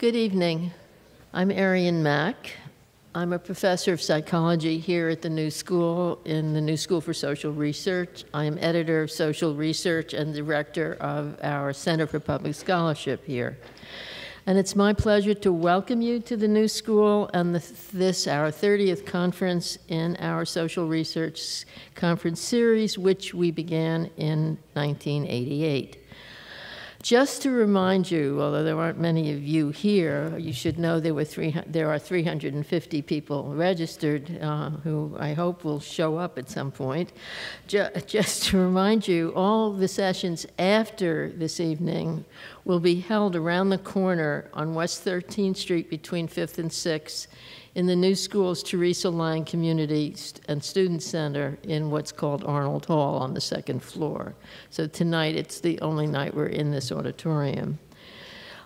Good evening. I'm Arian Mack. I'm a professor of psychology here at the New School in the New School for Social Research. I am editor of social research and director of our Center for Public Scholarship here. And it's my pleasure to welcome you to the New School and this, our 30th conference in our social research conference series, which we began in 1988. Just to remind you, although there aren't many of you here, you should know there are 350 people registered who I hope will show up at some point. Just to remind you, all the sessions after this evening will be held around the corner on West 13th Street between 5th and 6th in the New School's Teresa Lang Community and Student Center in what's called Arnold Hall on the second floor. So tonight, it's the only night we're in this auditorium.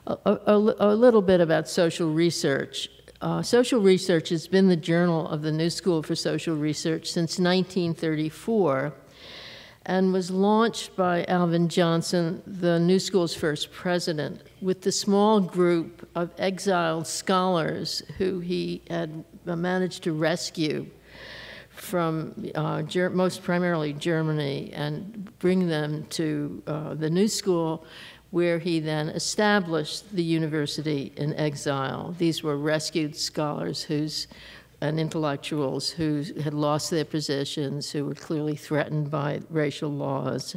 A little bit about social research. Social research has been the journal of the New School for Social Research since 1934 and was launched by Alvin, Johnston, the New School's first president, with the small group of exiled scholars who he had managed to rescue from most primarily Germany and bring them to the New School, where he then established the university in exile. These were rescued scholars and intellectuals who had lost their positions, who were clearly threatened by racial laws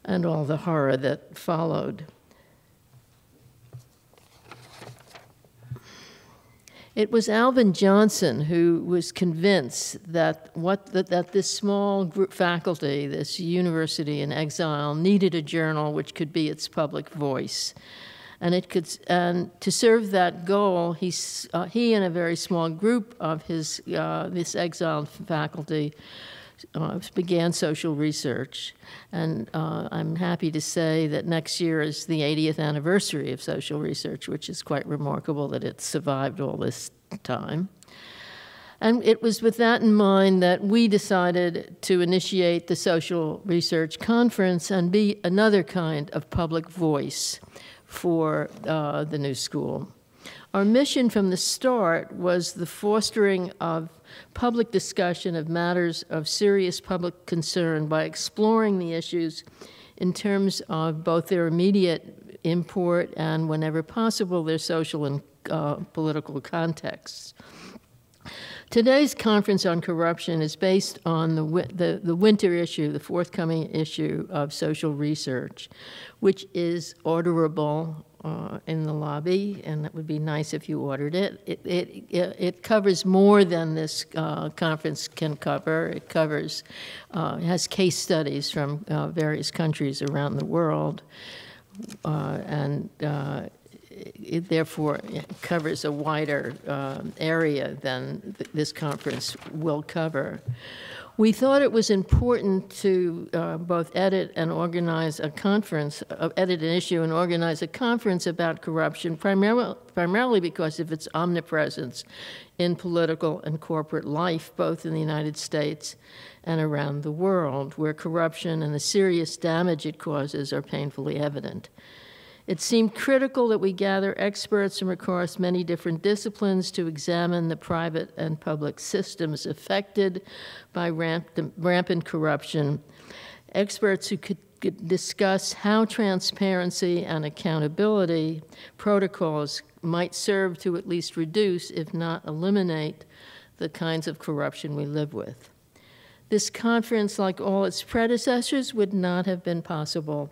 and all the horror that followed. It was Alvin Johnston who was convinced that this small group faculty, this university in exile, needed a journal which could be its public voice. And to serve that goal, he and a very small group of this exiled faculty began social research. And I'm happy to say that next year is the 80th anniversary of social research, which is quite remarkable that it's survived all this time. And it was with that in mind that we decided to initiate the Social Research Conference and be another kind of public voice for the New School. Our mission from the start was the fostering of public discussion of matters of serious public concern by exploring the issues in terms of both their immediate import and, whenever possible, their social and political contexts. Today's conference on corruption is based on the winter issue, the forthcoming issue of Social Research, which is orderable in the lobby, and it would be nice if you ordered it. It covers more than this conference can cover. It covers, it has case studies from various countries around the world, and it therefore covers a wider area than this conference will cover. We thought it was important to both edit and organize a conference, edit an issue and organize a conference about corruption, primarily because of its omnipresence in political and corporate life, both in the United States and around the world, where corruption and the serious damage it causes are painfully evident. It seemed critical that we gather experts from across many different disciplines to examine the private and public systems affected by rampant corruption, experts who could discuss how transparency and accountability protocols might serve to at least reduce, if not eliminate, the kinds of corruption we live with. This conference, like all its predecessors, would not have been possible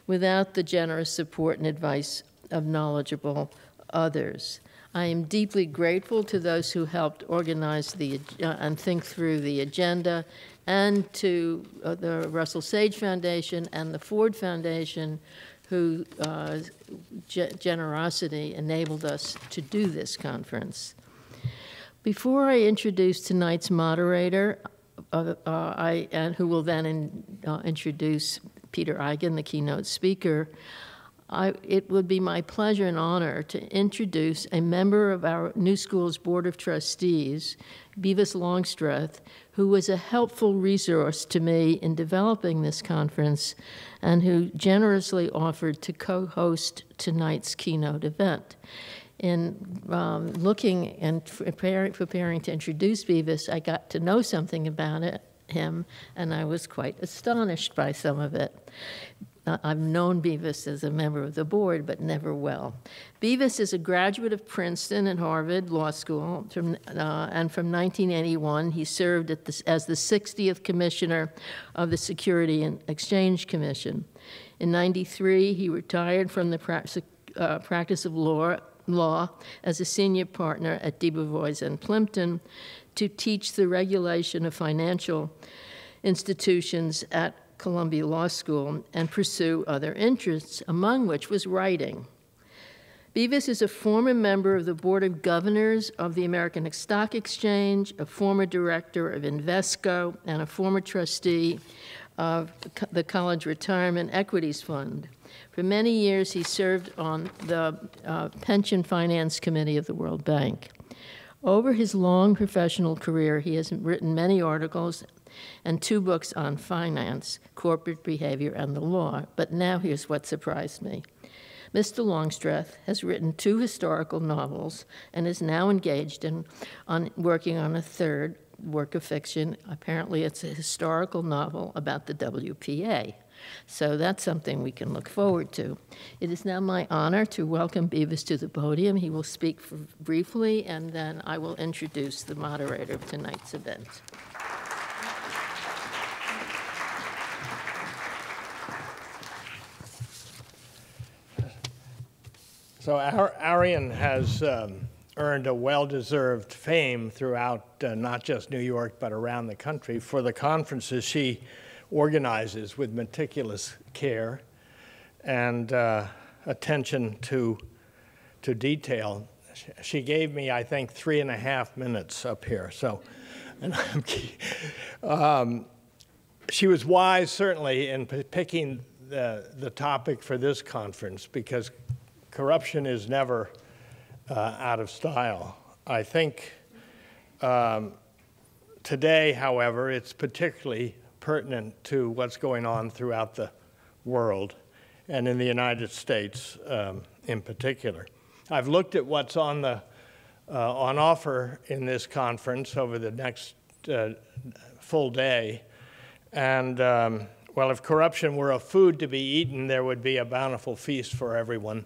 without the generous support and advice of knowledgeable others. I am deeply grateful to those who helped organize and think through the agenda, and to the Russell Sage Foundation and the Ford Foundation, whose generosity enabled us to do this conference. Before I introduce tonight's moderator, who will then introduce Peter Eigen, the keynote speaker, it would be my pleasure and honor to introduce a member of our New School's Board of Trustees, Beavis Longstreth, who was a helpful resource to me in developing this conference and who generously offered to co-host tonight's keynote event. In looking and preparing to introduce Beavis, I got to know something about him, and I was quite astonished by some of it. I've known Beavis as a member of the board, but never well. Beavis is a graduate of Princeton and Harvard Law School, and from 1981, he served as the 60th Commissioner of the Security and Exchange Commission. In '93, he retired from the practice of law as a senior partner at Debevoise and Plimpton to teach the regulation of financial institutions at Columbia Law School and pursue other interests, among which was writing. Beavis is a former member of the Board of Governors of the American Stock Exchange, a former director of Invesco, and a former trustee of the College Retirement Equities Fund. For many years, he served on the Pension Finance Committee of the World Bank. Over his long professional career, he has written many articles and 2 books on finance, corporate behavior, and the law. But now here's what surprised me. Mr. Longstreth has written 2 historical novels and is now engaged in working on a 3rd work of fiction. Apparently, it's a historical novel about the WPA. So that's something we can look forward to. It is now my honor to welcome Beavis to the podium. He will speak briefly, and then I will introduce the moderator of tonight's event. So Arian has earned a well-deserved fame throughout not just New York, but around the country for the conferences she organizes with meticulous care and attention to detail. She gave me, I think, 3.5 minutes up here. So, and she was wise, certainly, in picking the topic for this conference, because corruption is never out of style. I think today, however, it's particularly pertinent to what's going on throughout the world and in the United States in particular. I've looked at what's on offer in this conference over the next full day, and well, if corruption were a food to be eaten, there would be a bountiful feast for everyone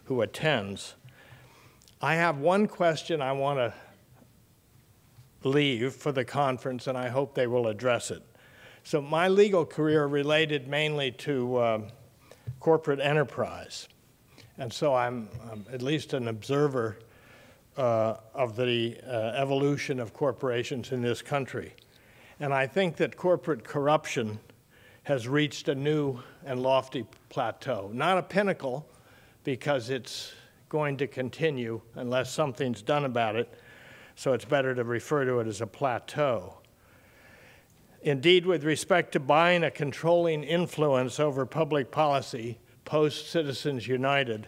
who attends. I have one question I want to leave for the conference, and I hope they will address it. So my legal career related mainly to corporate enterprise, and so I'm at least an observer of the evolution of corporations in this country. And I think that corporate corruption has reached a new and lofty plateau, not a pinnacle, because it's going to continue unless something's done about it, so it's better to refer to it as a plateau. Indeed, with respect to buying a controlling influence over public policy, post-Citizens United,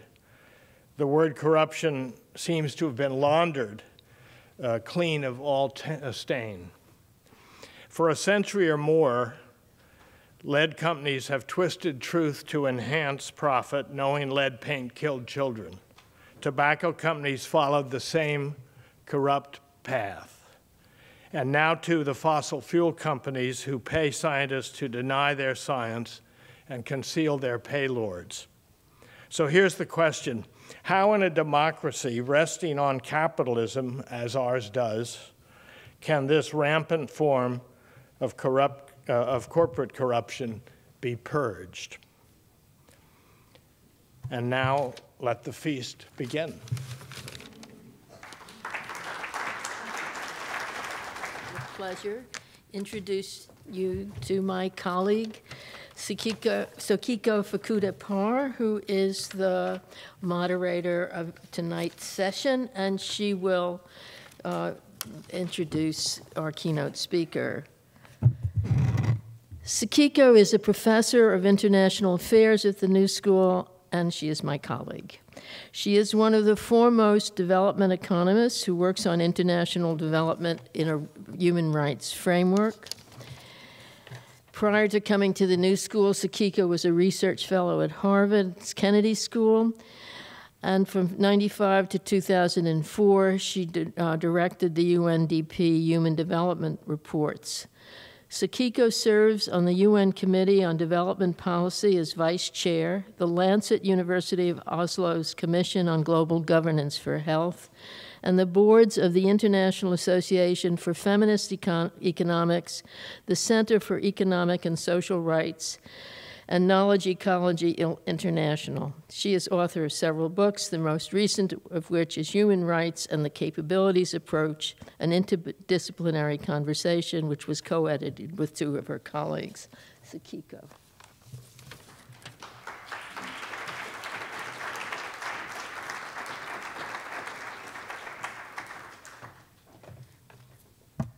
the word corruption seems to have been laundered clean of all stain. For a century or more, lead companies have twisted truth to enhance profit, knowing lead paint killed children. Tobacco companies followed the same corrupt path. And now, too, the fossil fuel companies who pay scientists to deny their science and conceal their paylords. So here's the question. How in a democracy resting on capitalism, as ours does, can this rampant form of corporate corruption be purged? And now, let the feast begin. With pleasure, introduce you to my colleague, Sokiko Fukuda-Parr, who is the moderator of tonight's session, and she will introduce our keynote speaker. Sokiko is a professor of international affairs at the New School and she is my colleague. She is one of the foremost development economists who works on international development in a human rights framework. Prior to coming to the New School, Sakiko was a research fellow at Harvard's Kennedy School. And from 1995 to 2004, she directed the UNDP Human Development Reports. Sakiko serves on the UN Committee on Development Policy as vice chair, the Lancet University of Oslo's Commission on Global Governance for Health, and the boards of the International Association for Feminist Economics, the Center for Economic and Social Rights, and Knowledge Ecology International. She is author of several books, the most recent of which is Human Rights and the Capabilities Approach, an Interdisciplinary Conversation, which was co-edited with two of her colleagues. Sakiko.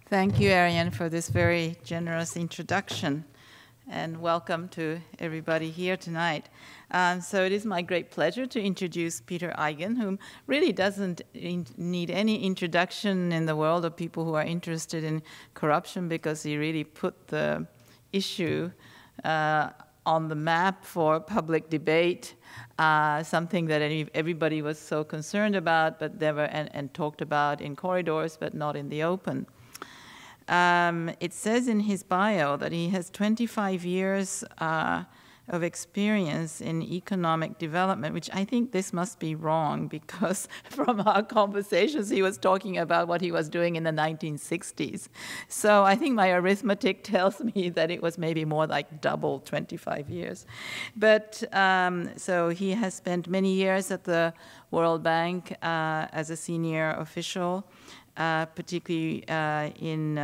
Thank you, Ariane, for this very generous introduction. And welcome to everybody here tonight. So it is my great pleasure to introduce Peter Eigen, whom really doesn't need any introduction in the world of people who are interested in corruption, because he really put the issue on the map for public debate, something that everybody was so concerned about, but never and talked about in corridors, but not in the open. It says in his bio that he has 25 years of experience in economic development, which I think this must be wrong, because from our conversations he was talking about what he was doing in the 1960s. So I think my arithmetic tells me that it was maybe more like double 25 years. But so he has spent many years at the World Bank as a senior official, particularly in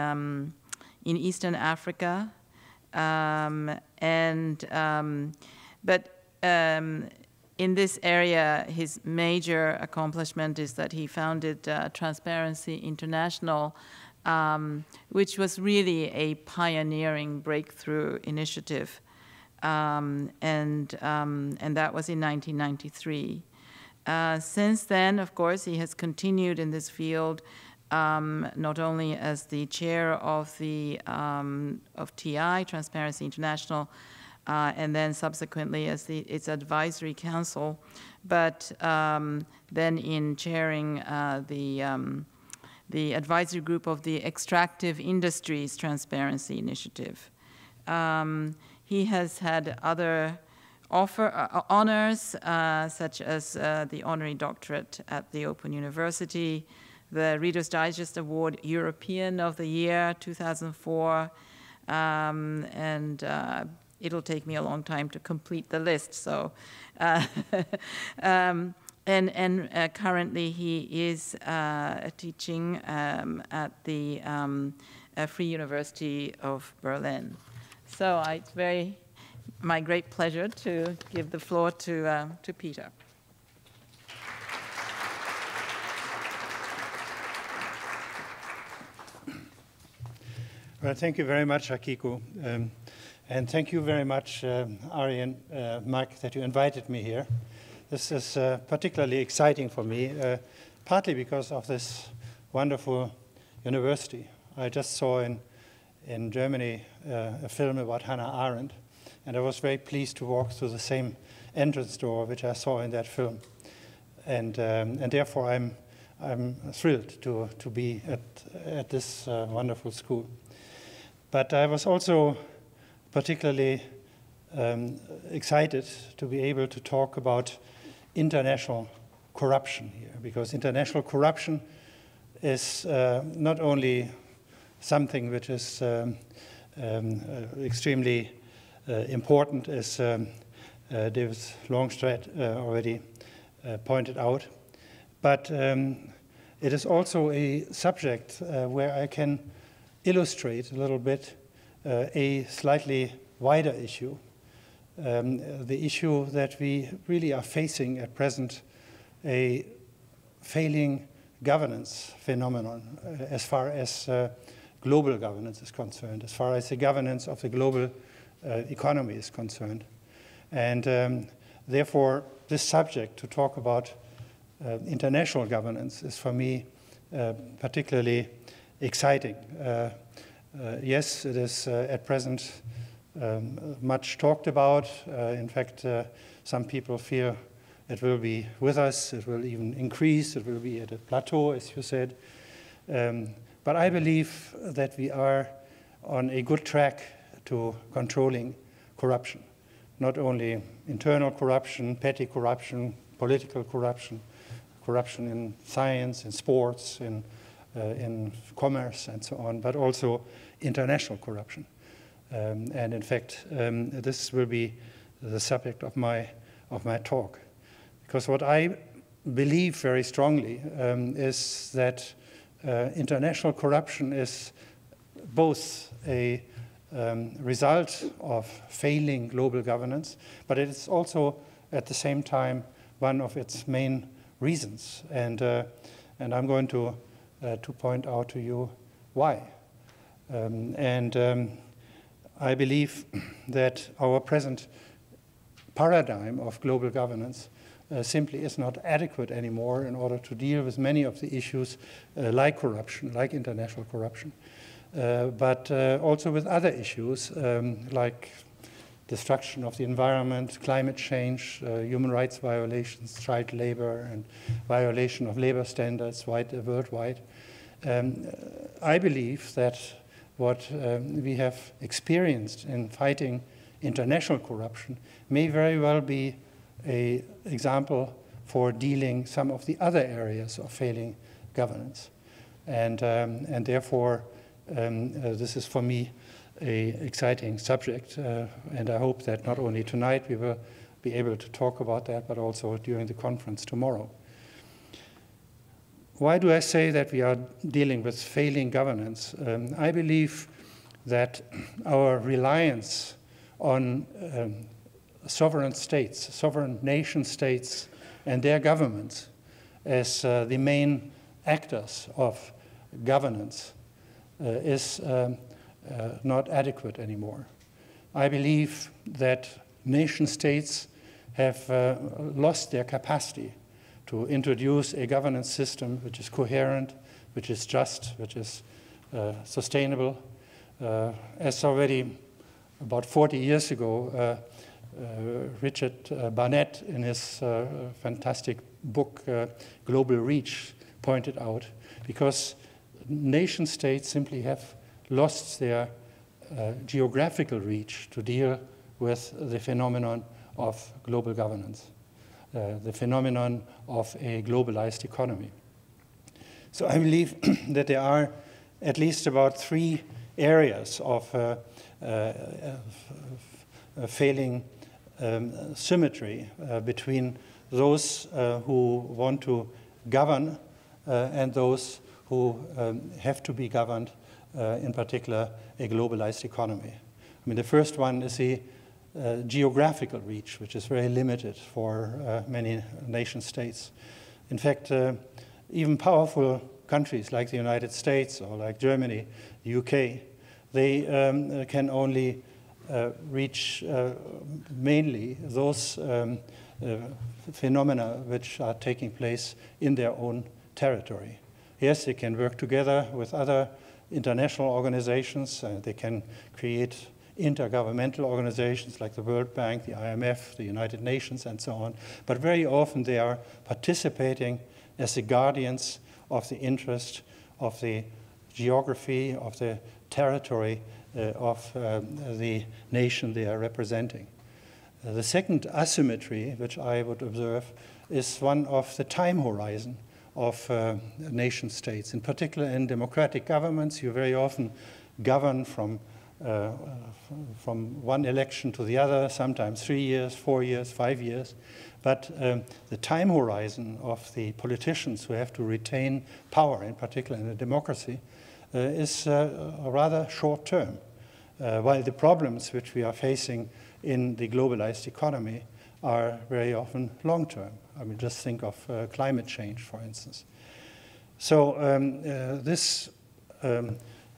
Eastern Africa, but in this area, his major accomplishment is that he founded Transparency International, which was really a pioneering breakthrough initiative, and that was in 1993. Since then, of course, he has continued in this field. Not only as the chair of the of TI, Transparency International, and then subsequently as its advisory council, but then in chairing the advisory group of the Extractive Industries Transparency Initiative. He has had other honors, such as the honorary doctorate at the Open University, the Reader's Digest Award European of the Year 2004, and it'll take me a long time to complete the list. So, currently he is teaching at the Freie University of Berlin. So it's my great pleasure to give the floor to Peter. Well, thank you very much, Akiko. And thank you very much, Ariane, Mike, that you invited me here. This is particularly exciting for me, partly because of this wonderful university. I just saw in Germany a film about Hannah Arendt, and I was very pleased to walk through the same entrance door which I saw in that film. And therefore I'm thrilled to be at this wonderful school. But I was also particularly excited to be able to talk about international corruption here, because international corruption is not only something which is extremely important, as David Longstreth already pointed out, but it is also a subject where I can illustrate a little bit a slightly wider issue, the issue that we really are facing at present, a failing governance phenomenon as far as global governance is concerned, as far as the governance of the global economy is concerned. And therefore, this subject, to talk about international governance, is for me particularly exciting. Yes, it is at present much talked about. In fact, some people fear it will be with us, it will even increase, it will be at a plateau, as you said. But I believe that we are on a good track to controlling corruption. Not only internal corruption, petty corruption, political corruption, corruption in science, in sports, in commerce, and so on, but also international corruption. And in fact, this will be the subject of my talk. Because what I believe very strongly is that international corruption is both a result of failing global governance, but it is also at the same time one of its main reasons. And I'm going to point out to you why. I believe that our present paradigm of global governance simply is not adequate anymore in order to deal with many of the issues like corruption, like international corruption, but also with other issues like destruction of the environment, climate change, human rights violations, child labor, and violation of labor standards worldwide. I believe that what we have experienced in fighting international corruption may very well be an example for dealing some of the other areas of failing governance. And therefore, this is for me an exciting subject. And I hope that not only tonight we will be able to talk about that, but also during the conference tomorrow. Why do I say that we are dealing with failing governance? I believe that our reliance on sovereign states, sovereign nation states, and their governments as the main actors of governance is not adequate anymore. I believe that nation states have lost their capacity to introduce a governance system which is coherent, which is just, which is sustainable. As already about 40 years ago, Richard Barnett, in his fantastic book, Global Reach, pointed out, because nation states simply have lost their geographical reach to deal with the phenomenon of global governance, the phenomenon of a globalized economy. So I believe that there are at least about 3 areas of failing symmetry between those who want to govern and those who have to be governed, in particular a globalized economy. I mean, the first one is the geographical reach, which is very limited for many nation states. In fact, even powerful countries like the United States or like Germany, the UK, they can only reach mainly those phenomena which are taking place in their own territory. Yes, they can work together with other international organizations. They can create intergovernmental organizations like the World Bank, the IMF, the United Nations, and so on. But very often they are participating as the guardians of the interest of the geography, of the territory of the nation they are representing. The second asymmetry, which I would observe, is one of the time horizon of nation states. In particular, in democratic governments, you very often govern from one election to the other, sometimes 3 years, 4 years, 5 years. But the time horizon of the politicians who have to retain power, in particular in a democracy, is rather short term. While the problems which we are facing in the globalized economy are very often long term. I mean, just think of climate change, for instance. So this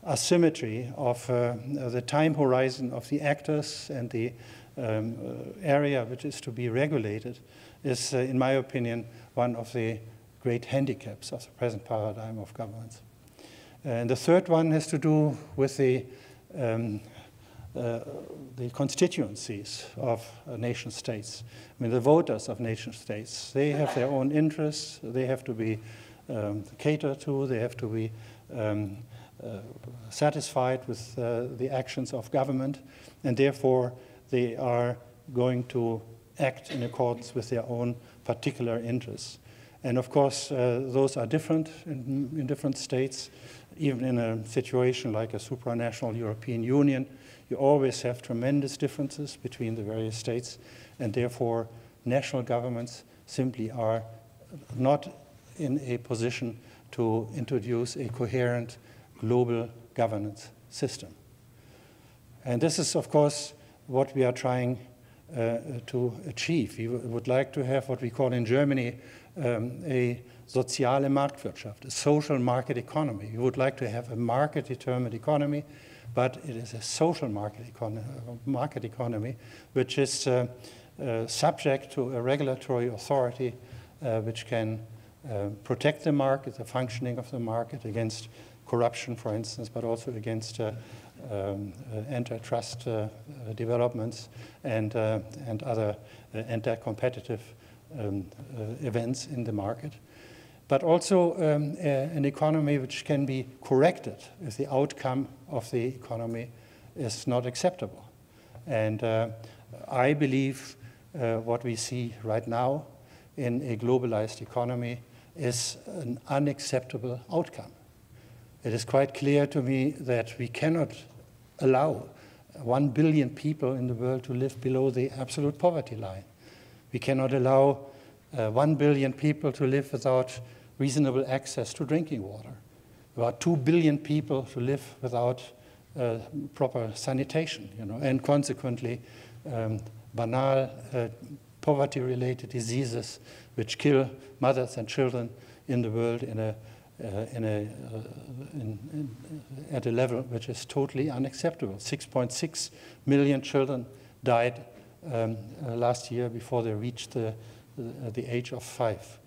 asymmetry of the time horizon of the actors and the area which is to be regulated is, in my opinion, one of the great handicaps of the present paradigm of governance. And the third one has to do with the constituencies of nation states. I mean, the voters of nation states, they have their own interests, they have to be catered to, they have to be satisfied with the actions of government, and therefore they are going to act in accordance with their own particular interests. And of course, those are different in different states. Even in a situation like a supranational European Union, you always have tremendous differences between the various states, and therefore national governments simply are not in a position to introduce a coherent global governance system. And this is, of course, what we are trying to achieve. We would like to have what we call in Germany a soziale Marktwirtschaft, a social market economy. We would like to have a market-determined economy, but it is a social market economy which is subject to a regulatory authority which can protect the market, the functioning of the market against corruption, for instance, but also against antitrust developments and other anti-competitive events in the market. But also an economy which can be corrected if the outcome of the economy is not acceptable. And I believe what we see right now in a globalized economy is an unacceptable outcome. It is quite clear to me that we cannot allow 1 billion people in the world to live below the absolute poverty line. We cannot allow 1 billion people to live without reasonable access to drinking water. About 2 billion people to live without proper sanitation, and consequently banal poverty-related diseases which kill mothers and children in the world at a level which is totally unacceptable. 6.6 million children died last year before they reached the age of 5.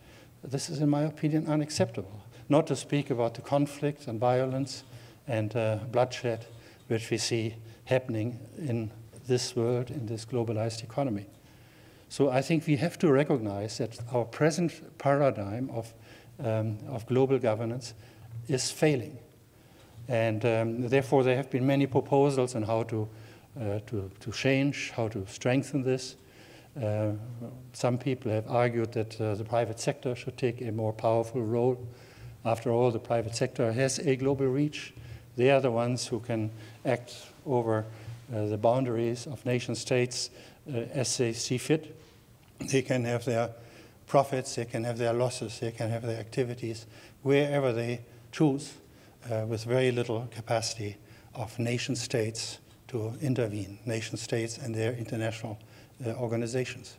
This is, in my opinion, unacceptable. Not to speak about the conflict and violence and bloodshed which we see happening in this world, in this globalized economy. So I think we have to recognize that our present paradigm of global governance is failing. And therefore there have been many proposals on how to change, how to strengthen this. Some people have argued that the private sector should take a more powerful role. After all, the private sector has a global reach. They are the ones who can act over the boundaries of nation states as they see fit. They can have their profits, they can have their losses, they can have their activities wherever they choose, with very little capacity of nation states to intervene, nation states and their international organizations.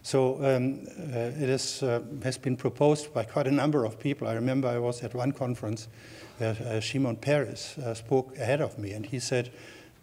So it has been proposed by quite a number of people. I remember I was at one conference where Shimon Peres spoke ahead of me, and he said,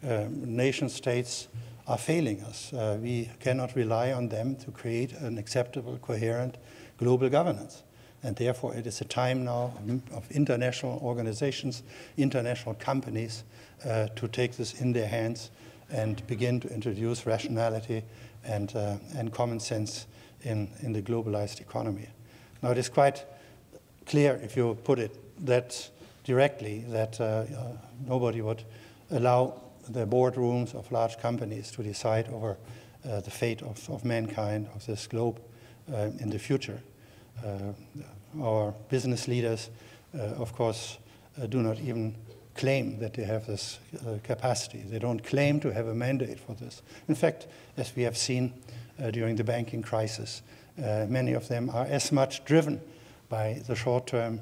nation states are failing us. We cannot rely on them to create an acceptable, coherent global governance. And therefore, it is a time now of international organizations, international companies to take this in their hands and begin to introduce rationality and common sense in the globalized economy. Now, it is quite clear, if you put it that directly, that nobody would allow the boardrooms of large companies to decide over the fate of mankind, of this globe in the future. Our business leaders, of course, do not even claim that they have this capacity. They don't claim to have a mandate for this. In fact, as we have seen during the banking crisis, many of them are as much driven by the short-term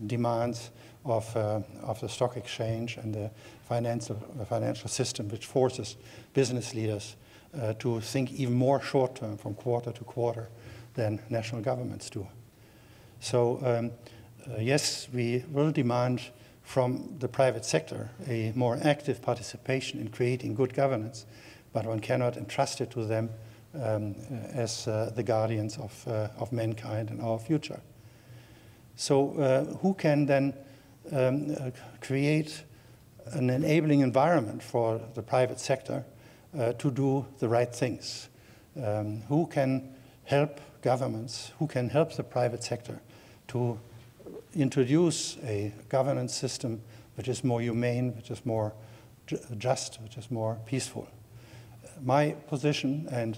demands of the stock exchange and the financial system, which forces business leaders to think even more short-term from quarter to quarter than national governments do. So yes, we will demand from the private sector a more active participation in creating good governance, but one cannot entrust it to them as the guardians of mankind and our future. So who can then create an enabling environment for the private sector to do the right things? Who can help governments? Who can help the private sector to introduce a governance system which is more humane, which is more just, which is more peaceful? My position, and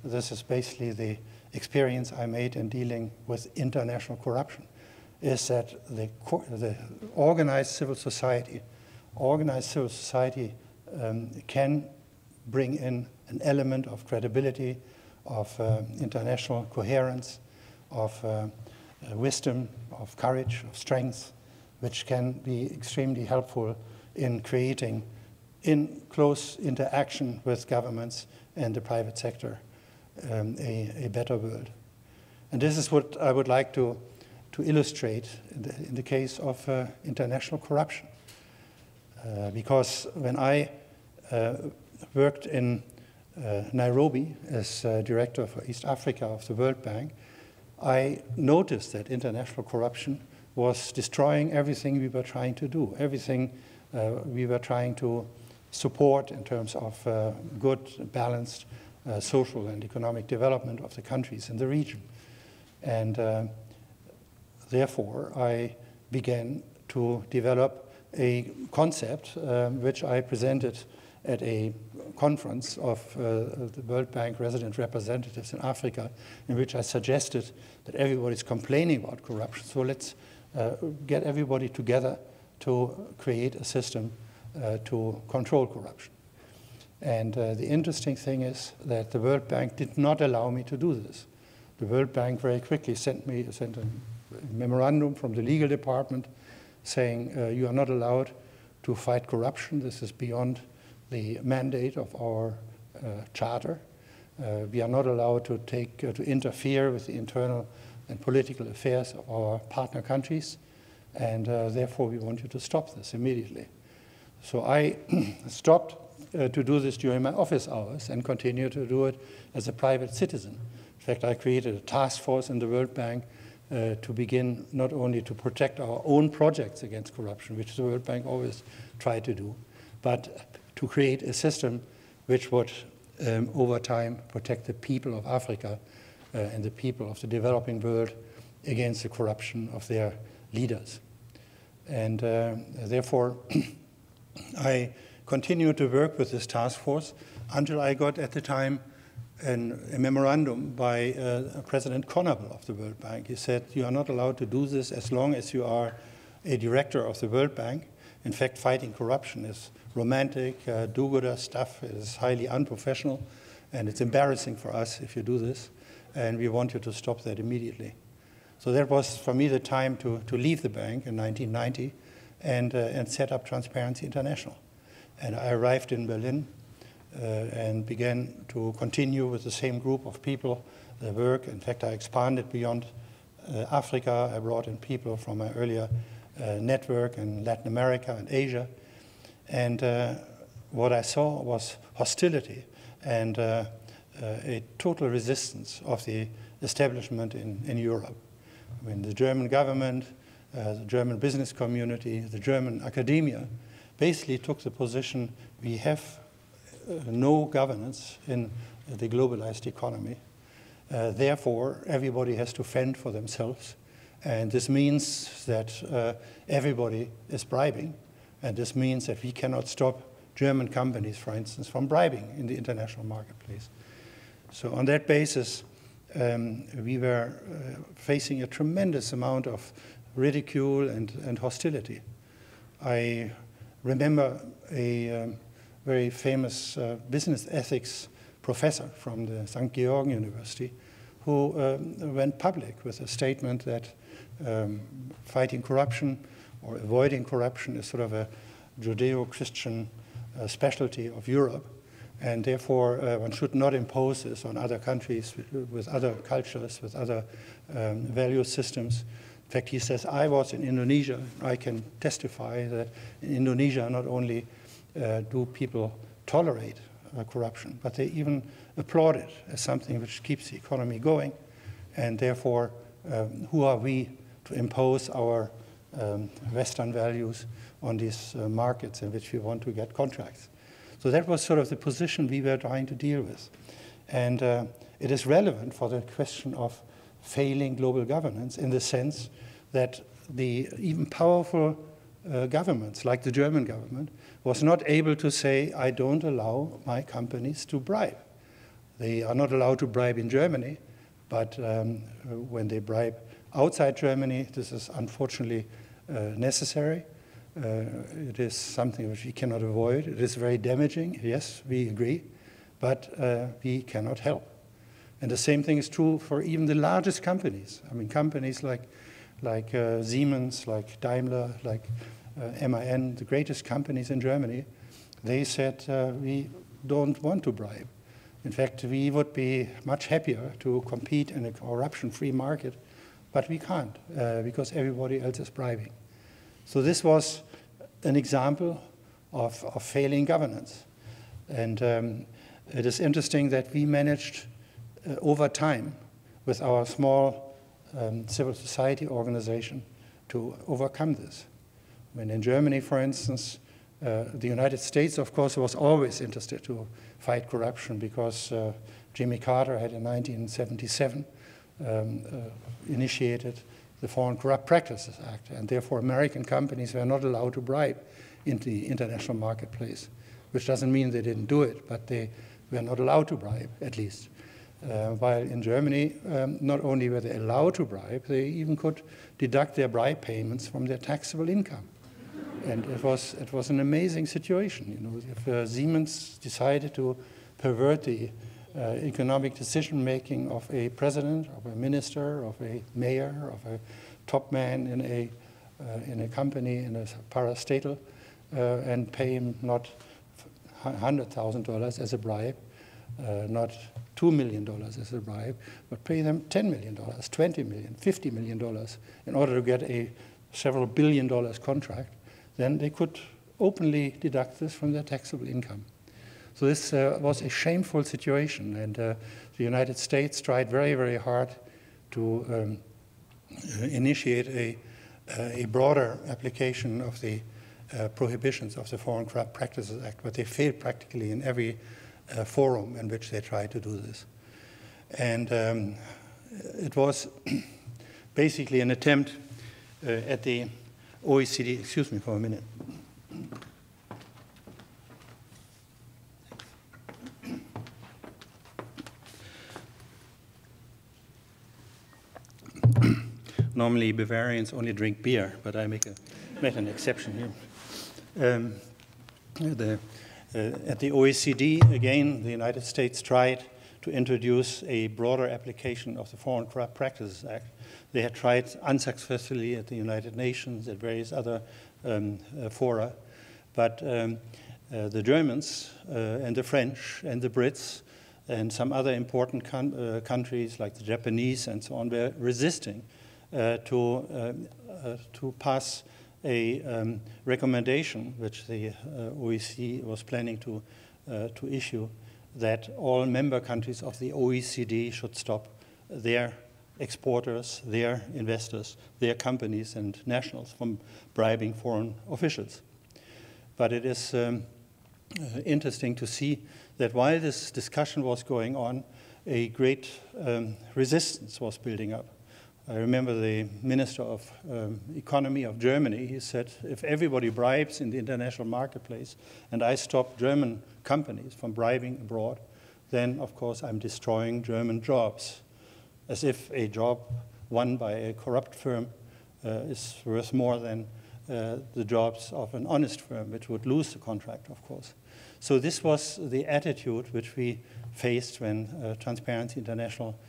this is basically the experience I made in dealing with international corruption, is that the organized civil society can bring in an element of credibility, of international coherence, of wisdom, of courage, of strength, which can be extremely helpful in creating, in close interaction with governments and the private sector, a better world. And this is what I would like to illustrate in the case of international corruption. Because when I worked in Nairobi as director for East Africa of the World Bank, I noticed that international corruption was destroying everything we were trying to do, everything we were trying to support in terms of good, balanced social and economic development of the countries in the region. And therefore, I began to develop a concept which I presented at a conference of the World Bank resident representatives in Africa, in which I suggested that everybody's complaining about corruption, so let's get everybody together to create a system to control corruption. And the interesting thing is that the World Bank did not allow me to do this. The World Bank very quickly sent a memorandum from the legal department saying you are not allowed to fight corruption. This is beyond the mandate of our charter. We are not allowed to interfere with the internal and political affairs of our partner countries, and therefore we want you to stop this immediately. So I stopped to do this during my office hours and continue to do it as a private citizen. In fact, I created a task force in the World Bank to begin not only to protect our own projects against corruption, which the World Bank always tried to do, but to create a system which would, over time, protect the people of Africa and the people of the developing world against the corruption of their leaders. And therefore, I continued to work with this task force until I got, at the time, a memorandum by President Honorary of the World Bank. He said, you are not allowed to do this as long as you are a director of the World Bank. In fact, fighting corruption is romantic, do-gooder stuff. It is highly unprofessional, and it's embarrassing for us if you do this, and we want you to stop that immediately. So that was, for me, the time to leave the bank in 1990 and set up Transparency International. And I arrived in Berlin and began to continue with the same group of people, the work. In fact, I expanded beyond Africa. I brought in people from my earlier network in Latin America and Asia. And what I saw was hostility and a total resistance of the establishment in Europe. I mean, the German government, the German business community, the German academia basically took the position we have no governance in the globalized economy. Therefore, everybody has to fend for themselves. And this means that everybody is bribing. And this means that we cannot stop German companies, for instance, from bribing in the international marketplace. So on that basis, we were facing a tremendous amount of ridicule and hostility. I remember a very famous business ethics professor from the St. Georg University who went public with a statement that fighting corruption or avoiding corruption is sort of a Judeo-Christian specialty of Europe, and therefore one should not impose this on other countries with other cultures, with other value systems, In fact, he says, I was in Indonesia. I can testify that in Indonesia, not only do people tolerate corruption, but they even applaud it as something which keeps the economy going. And therefore, who are we to impose our Western values on these markets in which we want to get contracts? So that was sort of the position we were trying to deal with. And it is relevant for the question of failing global governance in the sense that the even powerful governments, like the German government, was not able to say, I don't allow my companies to bribe. They are not allowed to bribe in Germany, but when they bribe outside Germany, this is unfortunately necessary. It is something which we cannot avoid. It is very damaging, yes, we agree, but we cannot help. And the same thing is true for even the largest companies. I mean, companies like Siemens, like Daimler, like MAN, the greatest companies in Germany, they said, we don't want to bribe. In fact, we would be much happier to compete in a corruption-free market, but we can't because everybody else is bribing. So this was an example of failing governance. And it is interesting that we managed over time with our small civil society organization to overcome this. I mean, in Germany, for instance, the United States, of course, was always interested to fight corruption because Jimmy Carter had in 1977 initiated the Foreign Corrupt Practices Act, and therefore American companies were not allowed to bribe in the international marketplace, which doesn't mean they didn't do it, but they were not allowed to bribe, at least. While in Germany, not only were they allowed to bribe, they even could deduct their bribe payments from their taxable income. And it was an amazing situation. You know, if Siemens decided to pervert the economic decision-making of a president, of a minister, of a mayor, of a top man in a company, in a parastatal, and pay him not $100,000 as a bribe, not $2 million as a bribe, but pay them $10 million, $20 million, $50 million in order to get a several billion dollars contract, then they could openly deduct this from their taxable income. So this was a shameful situation, and the United States tried very, very hard to initiate a broader application of the prohibitions of the Foreign Corrupt Practices Act, but they failed practically in every forum in which they tried to do this. And it was basically an attempt at the OECD, excuse me for a minute. Normally Bavarians only drink beer, but I make an exception here. At the OECD, again, the United States tried to introduce a broader application of the Foreign Corrupt Practices Act. They had tried unsuccessfully at the United Nations, at various other fora, but the Germans and the French and the Brits and some other important countries like the Japanese and so on were resisting to pass a recommendation which the OECD was planning to issue, that all member countries of the OECD should stop their exporters, their investors, their companies and nationals from bribing foreign officials. But it is interesting to see that while this discussion was going on, a great resistance was building up. I remember the Minister of Economy of Germany, he said, if everybody bribes in the international marketplace and I stop German companies from bribing abroad, then of course I'm destroying German jobs. As if a job won by a corrupt firm is worth more than the jobs of an honest firm, which would lose the contract, of course. So this was the attitude which we faced when Transparency International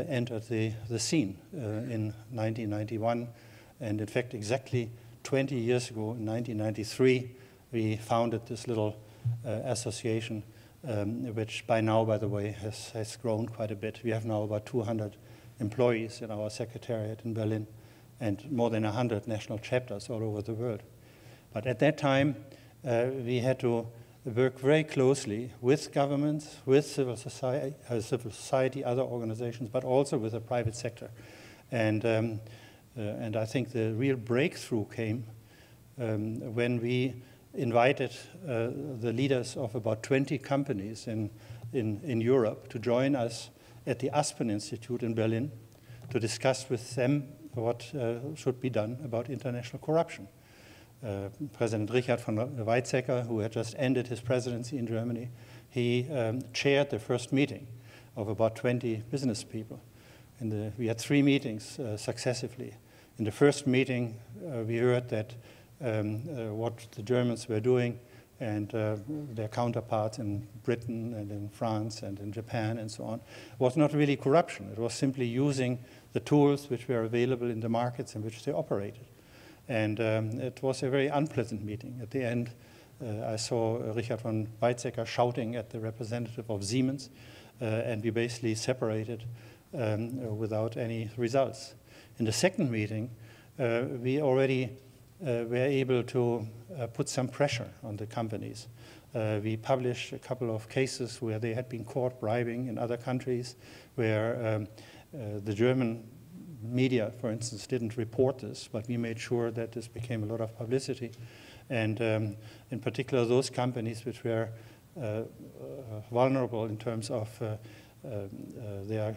entered the scene in 1991. And in fact, exactly 20 years ago, in 1993, we founded this little association, which by now, by the way, has grown quite a bit. We have now about 200 employees in our secretariat in Berlin. and more than 100 national chapters all over the world. But at that time, we had to work very closely with governments, with civil society, other organizations, but also with the private sector. And I think the real breakthrough came when we invited the leaders of about 20 companies in Europe to join us at the Aspen Institute in Berlin to discuss with them what should be done about international corruption. President Richard von Weizsäcker, who had just ended his presidency in Germany, he chaired the first meeting of about 20 business people. We had 3 meetings successively. In the first meeting, we heard that what the Germans were doing and their counterparts in Britain and in France and in Japan and so on was not really corruption. It was simply using the tools which were available in the markets in which they operated. And it was a very unpleasant meeting. At the end, I saw Richard von Weizsäcker shouting at the representative of Siemens, and we basically separated without any results. In the second meeting, we already were able to put some pressure on the companies. We published a couple of cases where they had been caught bribing in other countries, where the German media, for instance, didn't report this, but we made sure that this became a lot of publicity. And in particular, those companies which were vulnerable in terms of their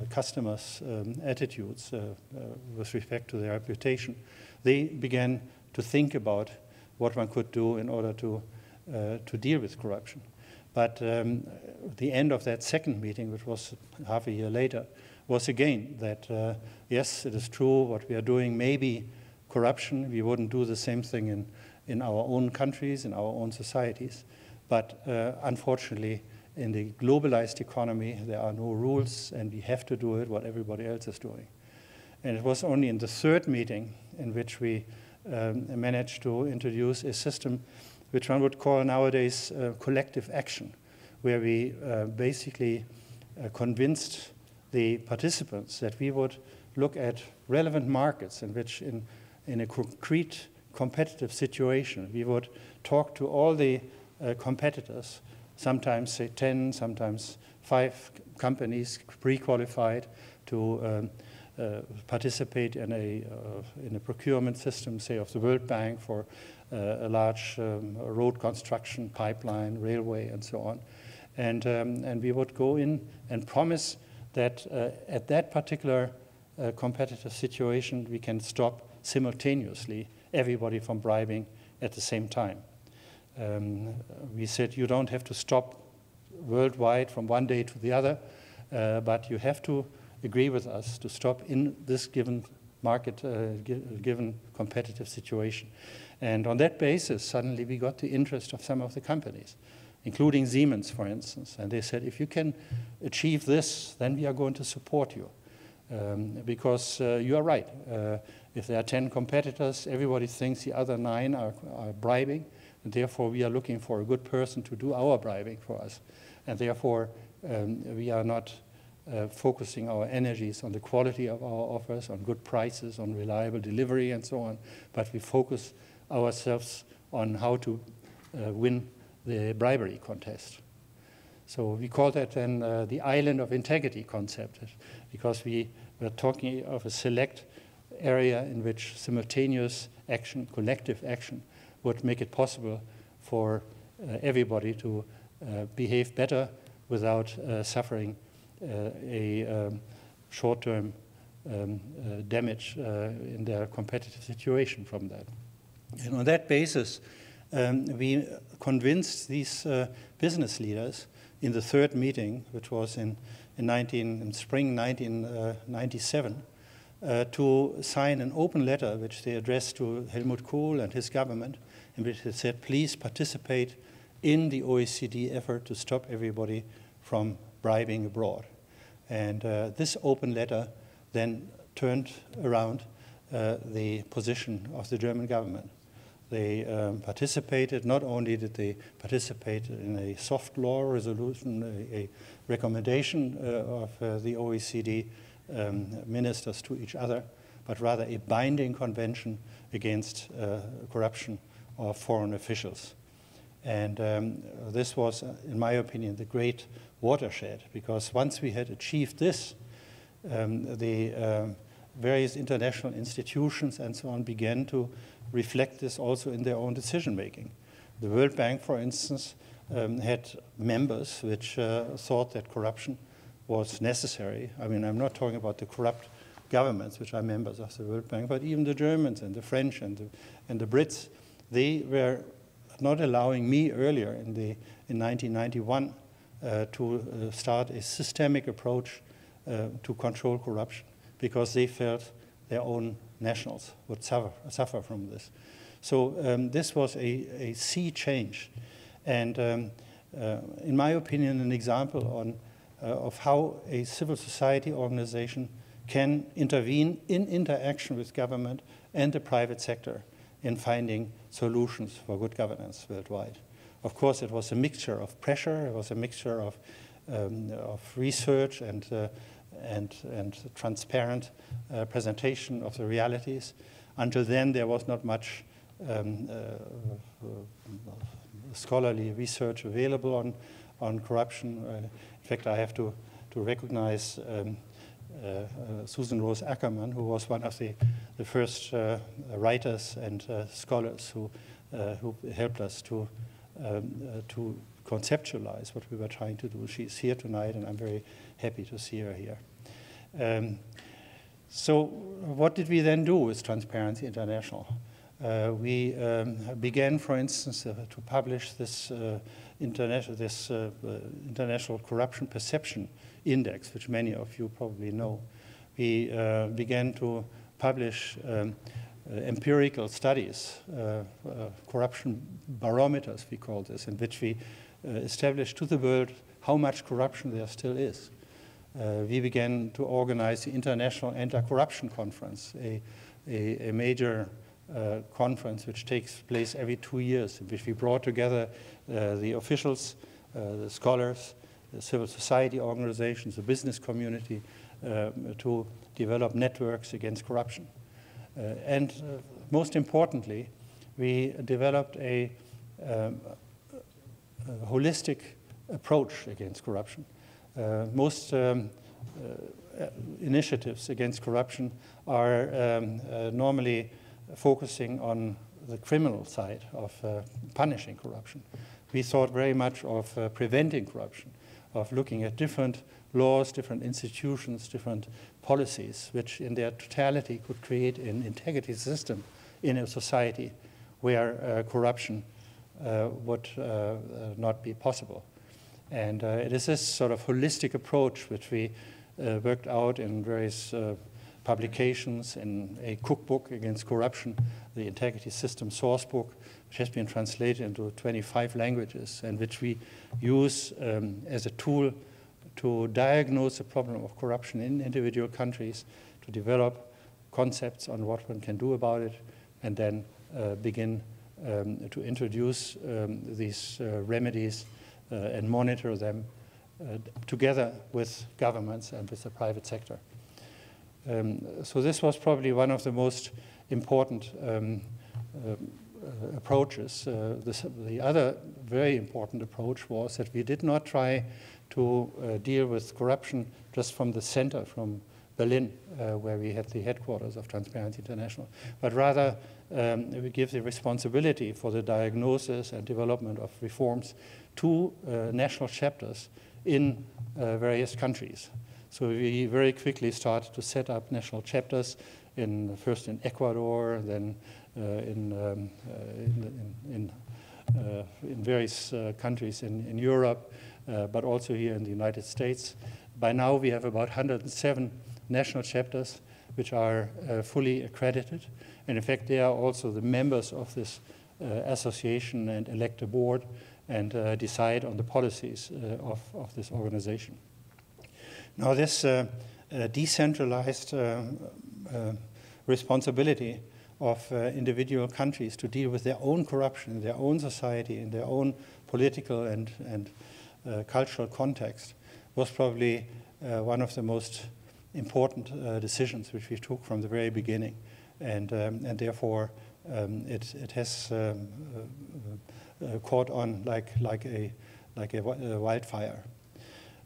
customers' attitudes with respect to their reputation, they began to think about what one could do in order to deal with corruption. But the end of that second meeting, which was half a year later, was again that, yes, it is true what we are doing may be corruption. We wouldn't do the same thing in our own countries, in our own societies. But unfortunately, in the globalized economy, there are no rules, and we have to do it what everybody else is doing. And it was only in the third meeting in which we managed to introduce a system which one would call nowadays collective action, where we basically convinced the participants that we would look at relevant markets in which in a concrete competitive situation, we would talk to all the competitors, sometimes say 10, sometimes 5 companies pre-qualified to participate in a procurement system, say of the World Bank for a large road construction, pipeline, railway, and so on. And we would go in and promise that at that particular competitive situation, we can stop simultaneously everybody from bribing at the same time. We said you don't have to stop worldwide from one day to the other, but you have to agree with us to stop in this given market, given competitive situation. And on that basis, suddenly we got the interest of some of the companies, including Siemens, for instance. And they said, if you can achieve this, then we are going to support you. Because you are right. If there are 10 competitors, everybody thinks the other 9 are bribing. And therefore, we are looking for a good person to do our bribing for us. And therefore, we are not focusing our energies on the quality of our offers, on good prices, on reliable delivery, and so on. But we focus ourselves on how to win the bribery contest. So we call that then the island of integrity concept, because we were talking of a select area in which simultaneous action, collective action, would make it possible for everybody to behave better without suffering a short-term damage in their competitive situation from that. And on that basis, we convinced these business leaders in the third meeting, which was in spring 1997, to sign an open letter which they addressed to Helmut Kohl and his government, in which they said, please participate in the OECD effort to stop everybody from bribing abroad. And this open letter then turned around the position of the German government. They participated, not only did they participate in a soft law resolution, a recommendation of the OECD ministers to each other, but rather a binding convention against corruption of foreign officials. And this was, in my opinion, the great watershed, because once we had achieved this, the various international institutions and so on began to reflect this also in their own decision-making. The World Bank, for instance, had members which thought that corruption was necessary. I mean, I'm not talking about the corrupt governments, which are members of the World Bank, but even the Germans and the French and the Brits, they were not allowing me earlier in 1991 to start a systemic approach to control corruption, because they felt their own nationals would suffer from this. So this was a sea change. And in my opinion, an example of how a civil society organization can intervene in interaction with government and the private sector in finding solutions for good governance worldwide. Of course, it was a mixture of pressure, it was a mixture of research and transparent presentation of the realities. Until then, there was not much scholarly research available on corruption. In fact, I have to recognize Susan Rose-Ackerman, who was one of the first writers and scholars who helped us to conceptualize what we were trying to do. She's here tonight, and I'm very happy to see her here. So what did we then do with Transparency International? We began, for instance, to publish this International Corruption Perception Index, which many of you probably know. We began to publish empirical studies, corruption barometers, we call this, in which we established to the world how much corruption there still is. We began to organize the International Anti-Corruption Conference, a major conference which takes place every 2 years, in which we brought together the officials, the scholars, the civil society organizations, the business community, to develop networks against corruption. And most importantly, we developed a holistic approach against corruption. Most initiatives against corruption are normally focusing on the criminal side of punishing corruption. We thought very much of preventing corruption, of looking at different laws, different institutions, different policies, which in their totality could create an integrity system in a society where corruption would not be possible. And it is this sort of holistic approach which we worked out in various publications, in a cookbook against corruption, the Integrity System Source Book, which has been translated into 25 languages, and which we use as a tool to diagnose the problem of corruption in individual countries, to develop concepts on what one can do about it, and then begin to introduce these remedies and monitor them together with governments and with the private sector. So this was probably one of the most important approaches. The other very important approach was that we did not try to deal with corruption just from the center, from Berlin, where we had the headquarters of Transparency International, but rather we give the responsibility for the diagnosis and development of reforms to national chapters in various countries. So we very quickly started to set up national chapters, first in Ecuador, then in various countries in Europe, but also here in the United States. By now we have about 107 national chapters which are fully accredited. And in fact, they are also the members of this association and elect a board and decide on the policies of this organization. Now this decentralized responsibility of individual countries to deal with their own corruption in their own society, in their own political and cultural context was probably one of the most important decisions which we took from the very beginning, and therefore it has caught on like a wildfire.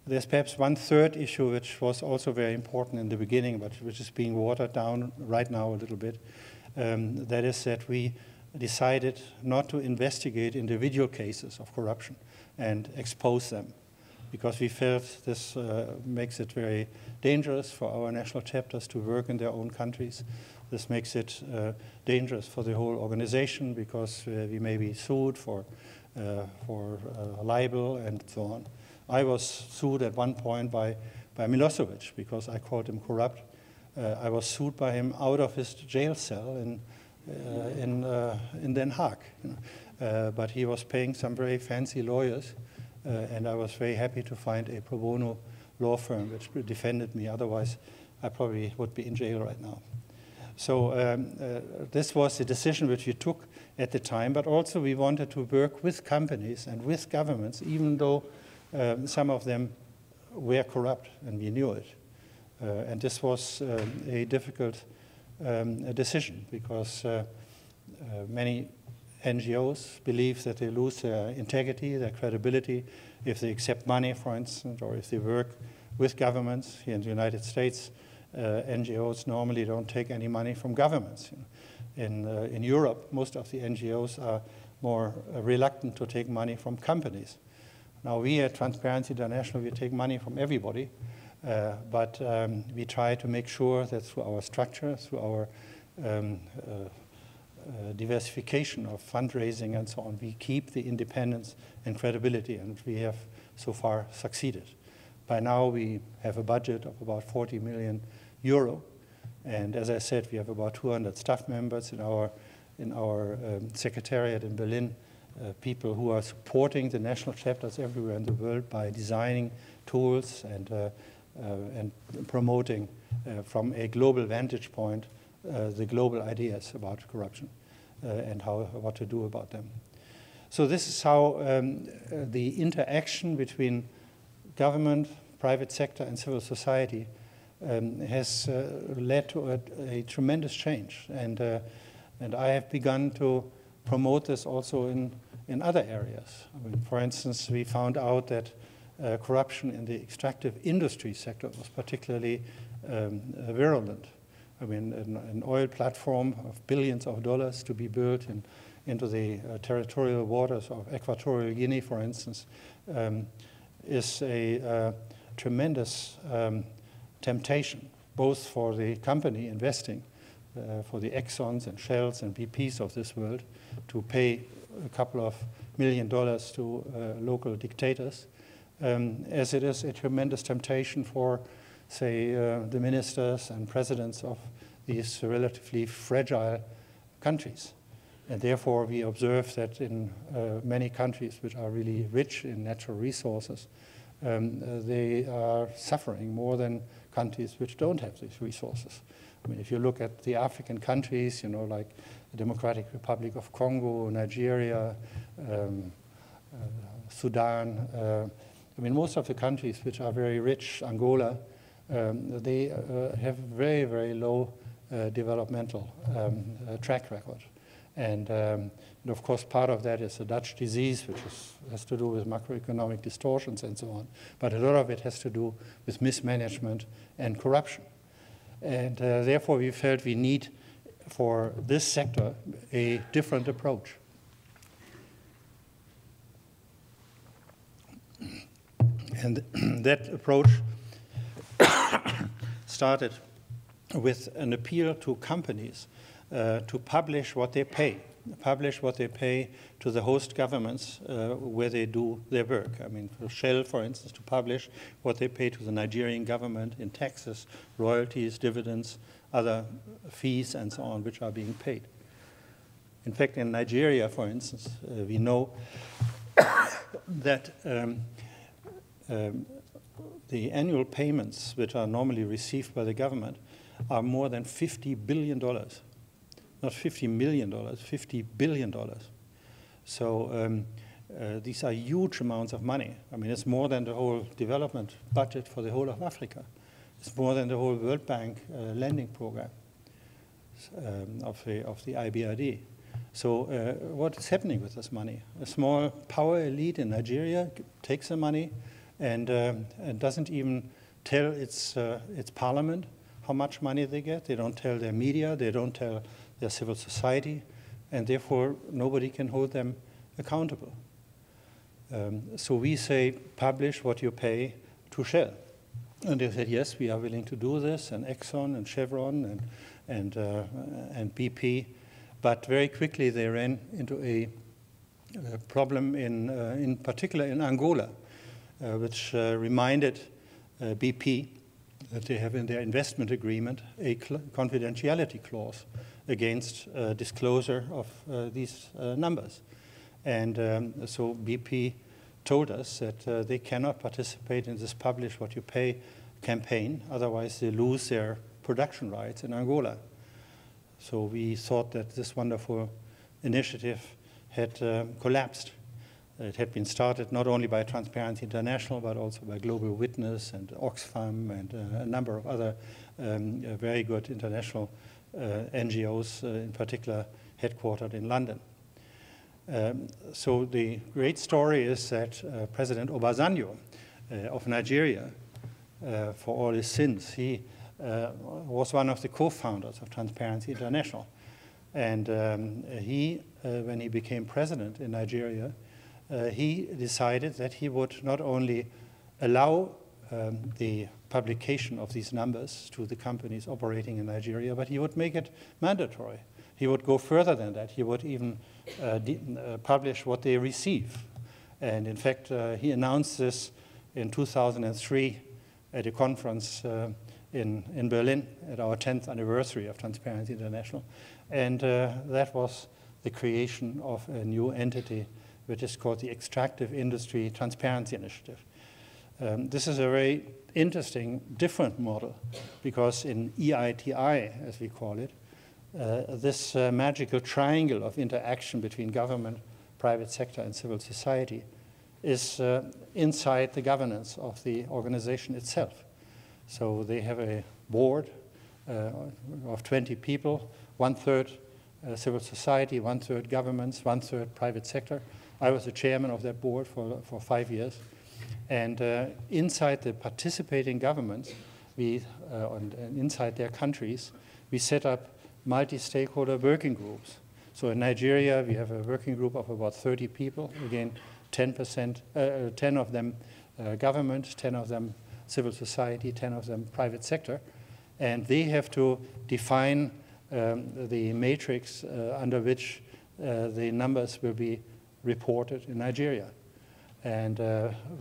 There's perhaps one third issue which was also very important in the beginning, but which is being watered down right now a little bit. That is that we decided not to investigate individual cases of corruption and expose them, because we felt this makes it very dangerous for our national chapters to work in their own countries. This makes it dangerous for the whole organization, because we may be sued for libel and so on. I was sued at one point by Milosevic because I called him corrupt. I was sued by him out of his jail cell in Den Haag. But he was paying some very fancy lawyers, and I was very happy to find a pro bono law firm which defended me. Otherwise, I probably would be in jail right now. So this was the decision which we took at the time, but also we wanted to work with companies and with governments, even though some of them were corrupt, and we knew it. And this was a difficult decision, because many NGOs believe that they lose their integrity, their credibility, if they accept money, for instance, or if they work with governments. Here in the United States, NGOs normally don't take any money from governments. In Europe, most of the NGOs are more reluctant to take money from companies. Now, we at Transparency International, we take money from everybody, but we try to make sure that through our structure, through our diversification of fundraising and so on, we keep the independence and credibility, and we have so far succeeded. By now, we have a budget of about 40 million euro, and as I said, we have about 200 staff members in our secretariat in Berlin. People who are supporting the national chapters everywhere in the world by designing tools and promoting from a global vantage point the global ideas about corruption and what to do about them. So this is how the interaction between government, private sector, and civil society has led to a tremendous change, and I have begun to promote this also in other areas. I mean, for instance, we found out that corruption in the extractive industry sector was particularly virulent. I mean, an oil platform of billions of dollars to be built into the territorial waters of Equatorial Guinea, for instance, is a tremendous temptation, both for the company investing, for the Exxons and Shells and BPs of this world, to pay a couple of $1 million to local dictators, as it is a tremendous temptation for, say, the ministers and presidents of these relatively fragile countries. And therefore, we observe that in many countries which are really rich in natural resources, they are suffering more than countries which don't have these resources. I mean, if you look at the African countries, like the Democratic Republic of Congo, Nigeria, Sudan, I mean, most of the countries which are very rich, Angola, they have very, very low developmental track record. And of course, part of that is the Dutch disease, which has to do with macroeconomic distortions and so on. But a lot of it has to do with mismanagement and corruption. And therefore, we felt we need, for this sector, a different approach. And that approach started with an appeal to companies to publish what they pay to the host governments where they do their work. I mean, for Shell, for instance, to publish what they pay to the Nigerian government in taxes, royalties, dividends, other fees, and so on, which are being paid. In fact, in Nigeria, for instance, we know that the annual payments which are normally received by the government are more than $50 billion. Not $50 million, $50 billion. So these are huge amounts of money. I mean, it's more than the whole development budget for the whole of Africa. It's more than the whole World Bank lending program of the IBRD. So what is happening with this money? A small power elite in Nigeria takes the money and doesn't even tell its parliament how much money they get. They don't tell their media. They don't tell their civil society. And therefore, nobody can hold them accountable. So we say, publish what you pay to Shell. And they said, yes, we are willing to do this, and Exxon and Chevron and BP. But very quickly they ran into a problem in particular in Angola, which reminded BP that they have in their investment agreement a confidentiality clause against disclosure of these numbers. And so BP told us that they cannot participate in this publish what you pay campaign, otherwise they lose their production rights in Angola. So we thought that this wonderful initiative had collapsed. It had been started not only by Transparency International, but also by Global Witness and Oxfam and a number of other very good international NGOs, in particular headquartered in London. So the great story is that President Obasanjo of Nigeria, for all his sins, he was one of the co-founders of Transparency International. And when he became president in Nigeria, he decided that he would not only allow the publication of these numbers to the companies operating in Nigeria, but he would make it mandatory. He would go further than that. He would even publish what they receive. And in fact, he announced this in 2003 at a conference in Berlin at our 10th anniversary of Transparency International. And that was the creation of a new entity, which is called the Extractive Industry Transparency Initiative. This is a very interesting, different model, because in EITI, as we call it, this magical triangle of interaction between government, private sector, and civil society is inside the governance of the organization itself. So they have a board of 20 people, 1/3 civil society, 1/3 governments, 1/3 private sector. I was the chairman of that board for 5 years. And inside the participating governments, and inside their countries, we set up multi-stakeholder working groups. So in Nigeria, we have a working group of about 30 people. Again, 10 of them government, 10 of them civil society, 10 of them private sector. And they have to define the matrix under which the numbers will be reported in Nigeria. And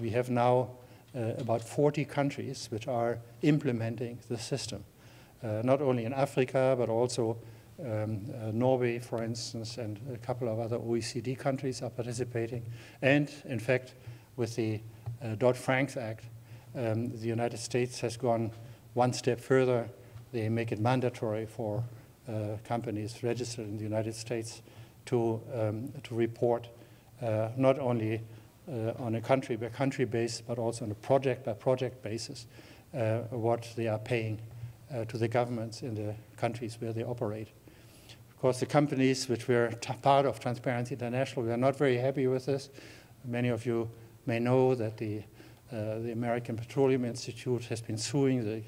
we have now about 40 countries which are implementing the system, not only in Africa, but also Norway, for instance, and a couple of other OECD countries are participating. And in fact, with the Dodd-Frank Act, the United States has gone one step further. They make it mandatory for companies registered in the United States to report not only on a country-by-country basis, but also on a project-by-project basis, what they are paying to the governments in the countries where they operate. Of course, the companies which were part of Transparency International, we are not very happy with this. Many of you may know that the American Petroleum Institute has been suing the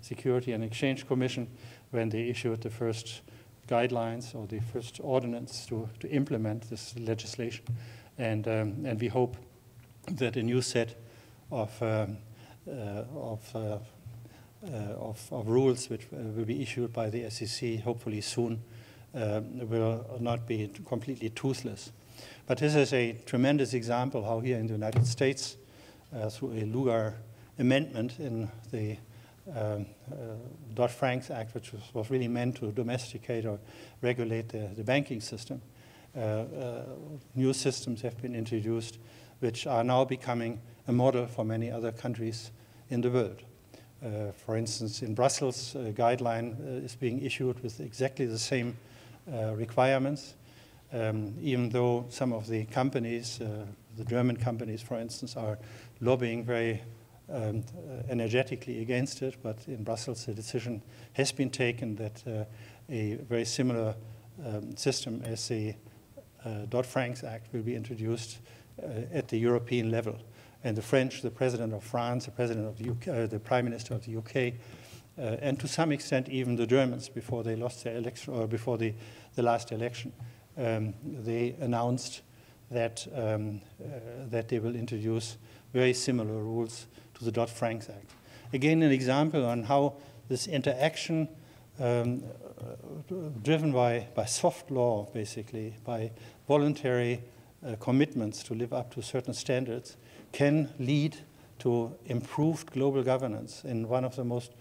Security and Exchange Commission when they issued the first guidelines or the first ordinance to implement this legislation. And we hope that a new set of rules which will be issued by the SEC hopefully soon will not be completely toothless. But this is a tremendous example how here in the United States, through a Lugar amendment in the Dodd-Frank Act, which was really meant to domesticate or regulate the banking system, new systems have been introduced which are now becoming a model for many other countries in the world. For instance, in Brussels, a guideline is being issued with exactly the same requirements, even though some of the companies, the German companies, for instance, are lobbying very energetically against it, but in Brussels the decision has been taken that a very similar system as the Dodd-Frank Act will be introduced at the European level. And the French, the President of France, the President of the UK, the Prime Minister of the UK, and to some extent even the Germans before they lost their election, or before the last election, they announced that, that they will introduce very similar rules to the Dodd-Frank Act. Again, an example on how this interaction driven by soft law, basically, by voluntary commitments to live up to certain standards, can lead to improved global governance in one of the most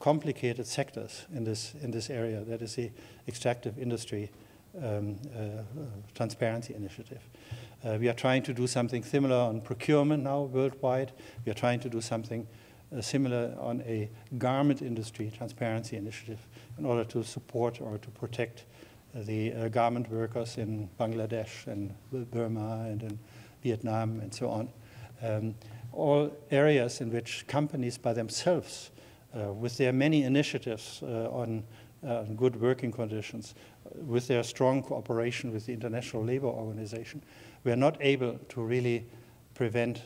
complicated sectors in this area, that is the extractive industry transparency initiative. We are trying to do something similar on procurement now worldwide. We are trying to do something similar on a garment industry transparency initiative in order to support or to protect the garment workers in Bangladesh and Burma and in Vietnam and so on. All areas in which companies by themselves, with their many initiatives on good working conditions, with their strong cooperation with the International Labour Organization, we are not able to really prevent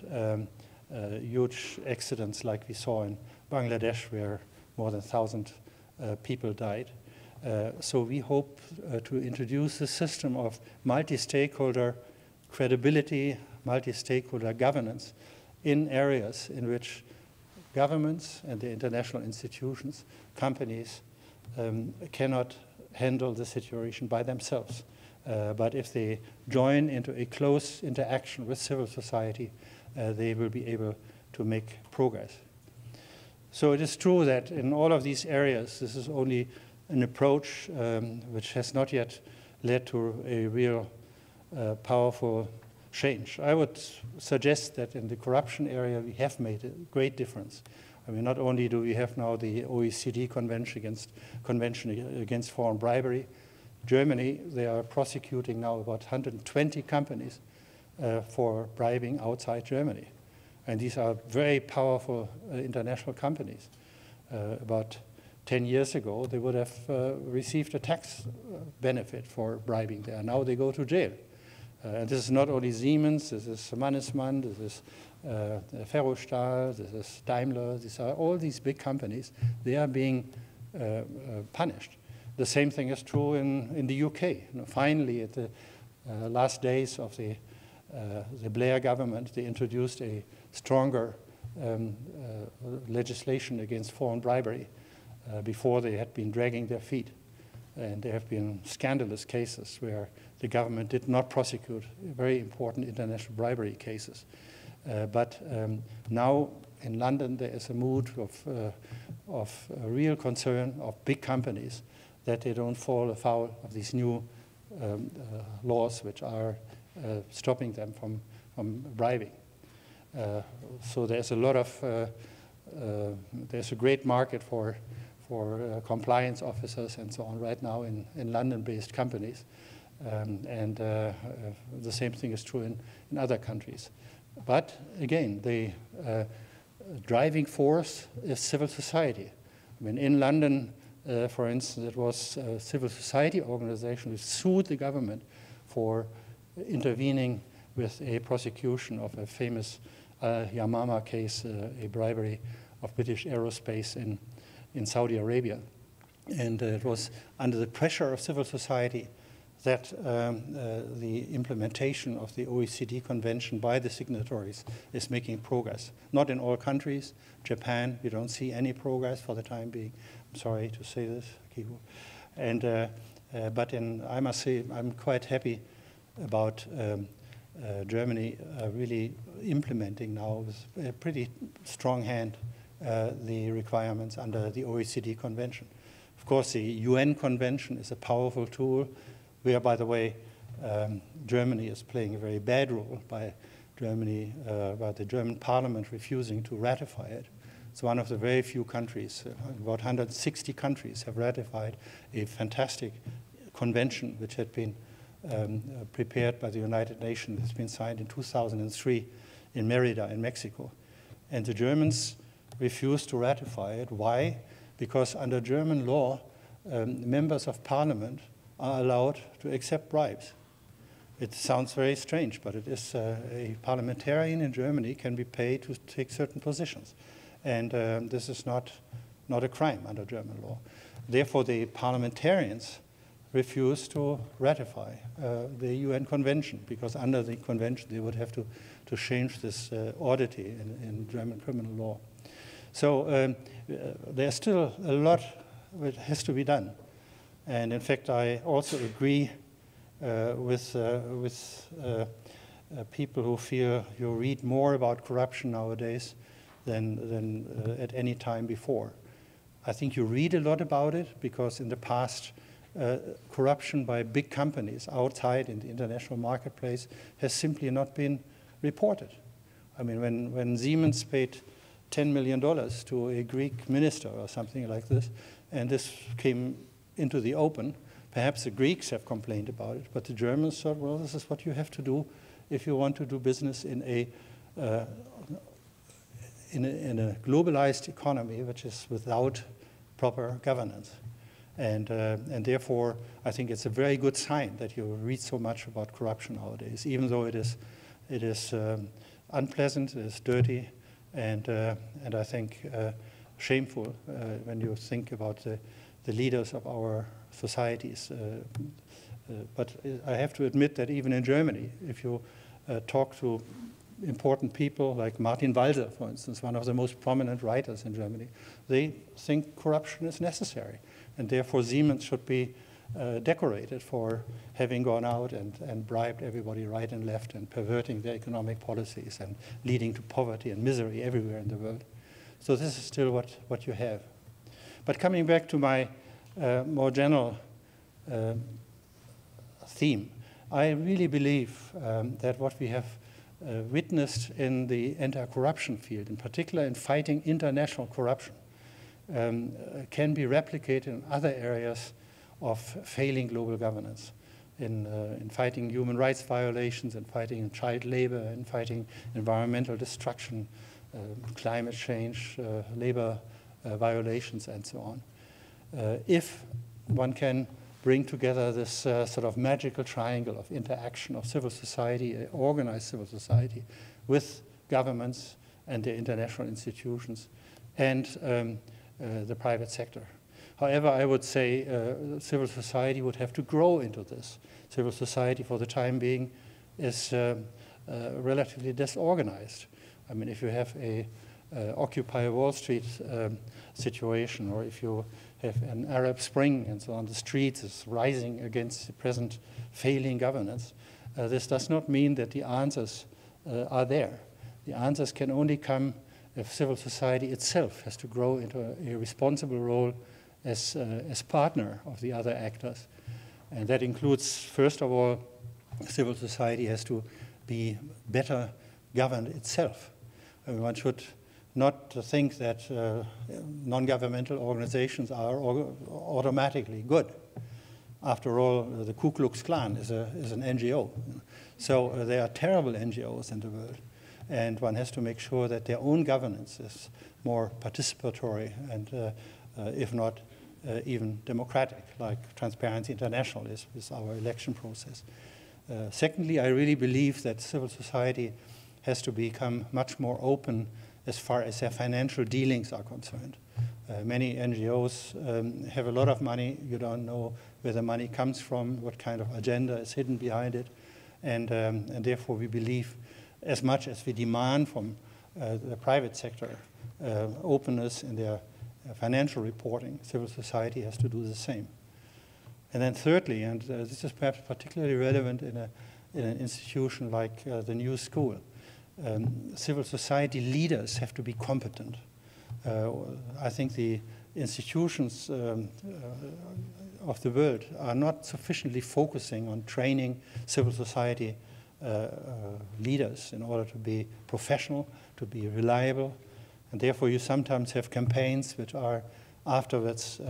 huge accidents like we saw in Bangladesh, where more than 1,000 people died. So we hope to introduce a system of multi-stakeholder credibility, multi-stakeholder governance in areas in which governments and the international institutions, companies, cannot handle the situation by themselves. But if they join into a close interaction with civil society, they will be able to make progress. So it is true that in all of these areas, this is only an approach which has not yet led to a real powerful change. I would suggest that in the corruption area, we have made a great difference. I mean, not only do we have now the OECD Convention against foreign bribery, Germany, they are prosecuting now about 120 companies for bribing outside Germany. And these are very powerful international companies. About 10 years ago, they would have received a tax benefit for bribing there. Now they go to jail. And this is not only Siemens, this is Mannesmann, this is Ferrostahl, this is Daimler. These are all these big companies. They are being punished. The same thing is true in the UK. You know, finally, at the last days of the Blair government, they introduced a stronger legislation against foreign bribery. Before they had been dragging their feet. And there have been scandalous cases where the government did not prosecute very important international bribery cases. But now in London there is a mood of real concern of big companies that they don't fall afoul of these new laws which are stopping them from bribing. So there's a lot of, there's a great market for compliance officers and so on right now in London-based companies. The same thing is true in other countries. But again, the driving force is civil society. I mean, in London, for instance, it was a civil society organization which sued the government for intervening with a prosecution of a famous Yamama case, a bribery of British aerospace in Saudi Arabia. And it was under the pressure of civil society that the implementation of the OECD Convention by the signatories is making progress. Not in all countries. Japan, we don't see any progress for the time being. I'm sorry to say this, Kiku. And, but I must say, I'm quite happy about Germany really implementing now with a pretty strong hand the requirements under the OECD Convention. Of course, the UN Convention is a powerful tool where, by the way, Germany is playing a very bad role by the German parliament refusing to ratify it. It's one of the very few countries, about 160 countries have ratified a fantastic convention which had been prepared by the United Nations. It's been signed in 2003 in Merida in Mexico. And the Germans refused to ratify it. Why? Because under German law, members of parliament are allowed to accept bribes. It sounds very strange, but it is a parliamentarian in Germany can be paid to take certain positions. And this is not a crime under German law. Therefore, the parliamentarians refused to ratify the UN Convention, because under the convention they would have to change this oddity in German criminal law. So there's still a lot that has to be done. And in fact, I also agree with people who feel you read more about corruption nowadays than at any time before. I think you read a lot about it because in the past, corruption by big companies outside in the international marketplace has simply not been reported. I mean, when Siemens paid $10 million to a Greek minister or something like this, and this came into the open, perhaps the Greeks have complained about it, but the Germans thought, well, this is what you have to do if you want to do business in a globalized economy, which is without proper governance. And therefore, I think it's a very good sign that you read so much about corruption nowadays, even though it is unpleasant, it is dirty, and I think shameful when you think about the leaders of our societies. But I have to admit that even in Germany, if you talk to important people like Martin Walser, for instance, one of the most prominent writers in Germany, they think corruption is necessary. And therefore Siemens should be decorated for having gone out and bribed everybody right and left and perverting their economic policies and leading to poverty and misery everywhere in the world. So this is still what you have. But coming back to my more general theme, I really believe that what we have witnessed in the anti-corruption field, in particular in fighting international corruption, can be replicated in other areas of failing global governance, in fighting human rights violations, in fighting child labor, in fighting environmental destruction, climate change, labor violations, and so on. If one can bring together this sort of magical triangle of interaction of civil society, organized civil society, with governments and their international institutions, and the private sector. However, I would say civil society would have to grow into this. Civil society, for the time being, is relatively disorganized. I mean, if you have a Occupy Wall Street situation, or if you have an Arab Spring and so on, the streets is rising against the present failing governance, this does not mean that the answers are there. The answers can only come if civil society itself has to grow into a responsible role as partner of the other actors. And that includes, first of all, civil society has to be better governed itself. I mean, one should not think that non-governmental organizations are automatically good. After all, the Ku Klux Klan is an NGO. So there are terrible NGOs in the world. And one has to make sure that their own governance is more participatory and, if not, even democratic, like Transparency International is with our election process. Secondly, I really believe that civil society has to become much more open as far as their financial dealings are concerned. Many NGOs have a lot of money. You don't know where the money comes from, what kind of agenda is hidden behind it. And therefore, we believe, as much as we demand from the private sector openness in their financial reporting, civil society has to do the same. And then thirdly, and this is perhaps particularly relevant in an institution like the New School, civil society leaders have to be competent. I think the institutions of the world are not sufficiently focusing on training civil society leaders in order to be professional, to be reliable, and therefore you sometimes have campaigns which are afterwards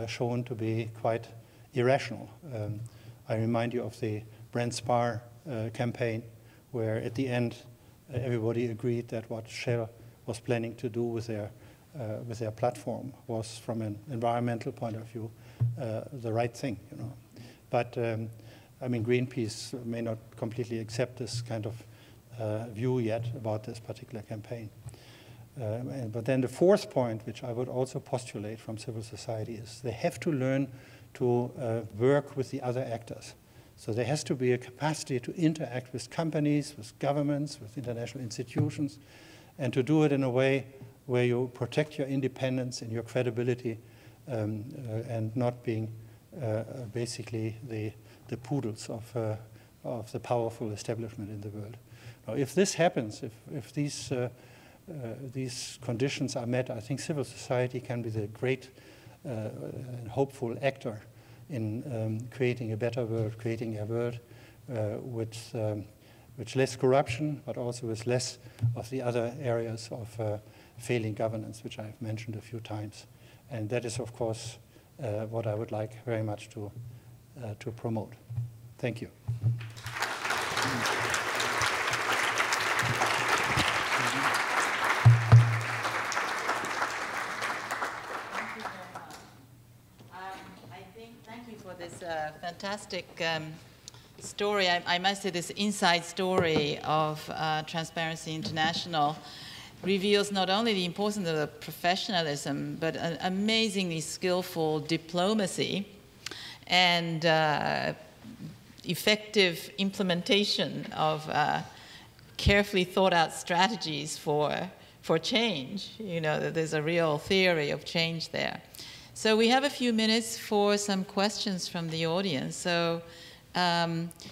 shown to be quite irrational. I remind you of the Brent Spar campaign, where at the end everybody agreed that what Shell was planning to do with their platform was, from an environmental point of view, the right thing, you know. But I mean, Greenpeace may not completely accept this kind of view yet about this particular campaign. But then the fourth point, which I would also postulate from civil society, is they have to learn to work with the other actors. So there has to be a capacity to interact with companies, with governments, with international institutions, and to do it in a way where you protect your independence and your credibility, and not being basically the poodles of the powerful establishment in the world. Now, if this happens, if these conditions are met, I think civil society can be the great and hopeful actor in creating a better world, creating a world with less corruption, but also with less of the other areas of failing governance, which I've mentioned a few times. And that is, of course, what I would like very much to promote. Thank you. This fantastic story. I must say this inside story of Transparency International reveals not only the importance of the professionalism, but an amazingly skillful diplomacy and effective implementation of carefully thought out strategies for change. You know, there's a real theory of change there. So we have a few minutes for some questions from the audience. So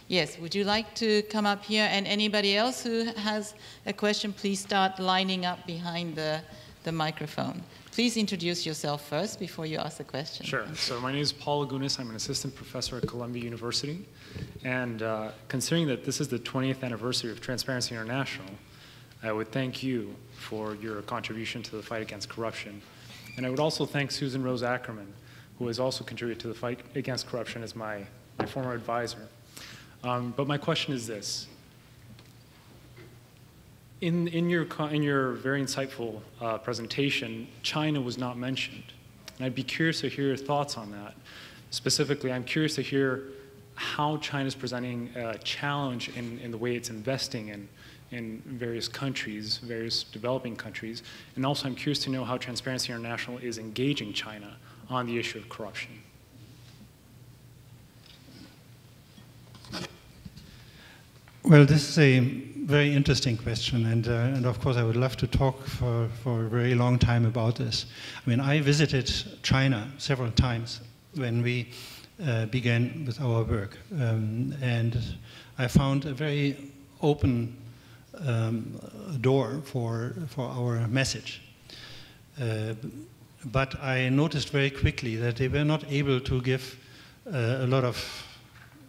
yes, would you like to come up here? And anybody else who has a question, please start lining up behind the microphone. Please introduce yourself first before you ask the question. Sure. So my name is Paul Lagunas. I'm an assistant professor at Columbia University. And considering that this is the 20th anniversary of Transparency International, I would thank you for your contribution to the fight against corruption. And I would also thank Susan Rose-Ackerman, who has also contributed to the fight against corruption as my former advisor. But my question is this. In your very insightful presentation, China was not mentioned. And I'd be curious to hear your thoughts on that. Specifically, I'm curious to hear how China is presenting a challenge in the way it's investing in various countries, various developing countries. And also I'm curious to know how Transparency International is engaging China on the issue of corruption. Well, this is a very interesting question, and of course I would love to talk for a very long time about this. I mean, I visited China several times when we began with our work, and I found a very open door for our message. But I noticed very quickly that they were not able to give a lot of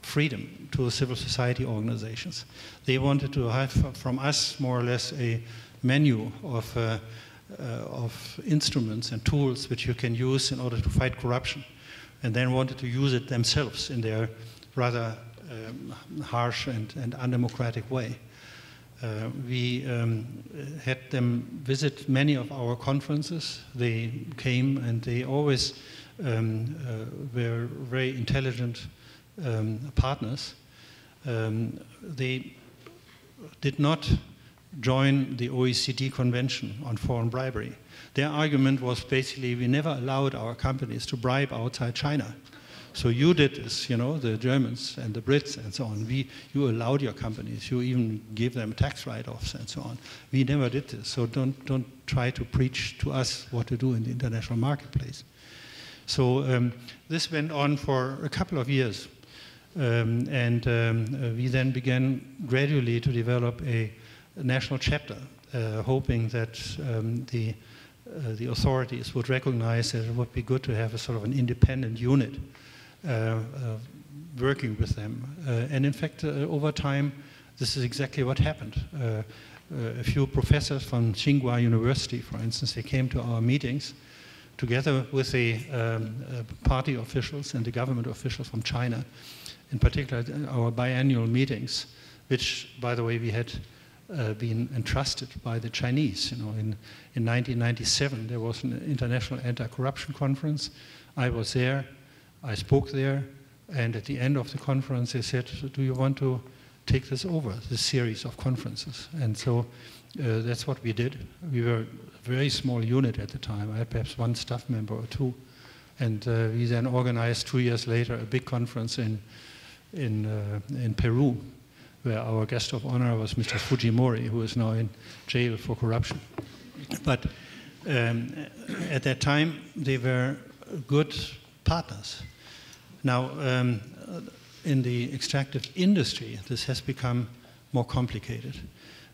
freedom to civil society organizations. They wanted to have from us more or less a menu of instruments and tools which you can use in order to fight corruption, and then wanted to use it themselves in their rather harsh and undemocratic way. We had them visit many of our conferences. They came and they always were very intelligent partners. They did not join the OECD Convention on Foreign Bribery. Their argument was basically, we never allowed our companies to bribe outside China. So you did this, you know, the Germans and the Brits and so on. You allowed your companies. You even gave them tax write-offs and so on. We never did this. So don't try to preach to us what to do in the international marketplace. So this went on for a couple of years. And we then began gradually to develop a national chapter, hoping that the authorities would recognize that it would be good to have a sort of an independent unit working with them. And in fact, over time, this is exactly what happened. A few professors from Tsinghua University, for instance, they came to our meetings together with the party officials and the government officials from China, in particular our biannual meetings, which, by the way, we had been entrusted by the Chinese. You know, in 1997 there was an international anti-corruption conference. I was there, I spoke there, and at the end of the conference they said, "Do you want to take this over, this series of conferences?" And so that's what we did. We were a very small unit at the time. I had perhaps one staff member or two, and we then organized 2 years later a big conference in Peru, where our guest of honor was Mr. Fujimori, who is now in jail for corruption. But at that time, they were good partners. Now, in the extractive industry, this has become more complicated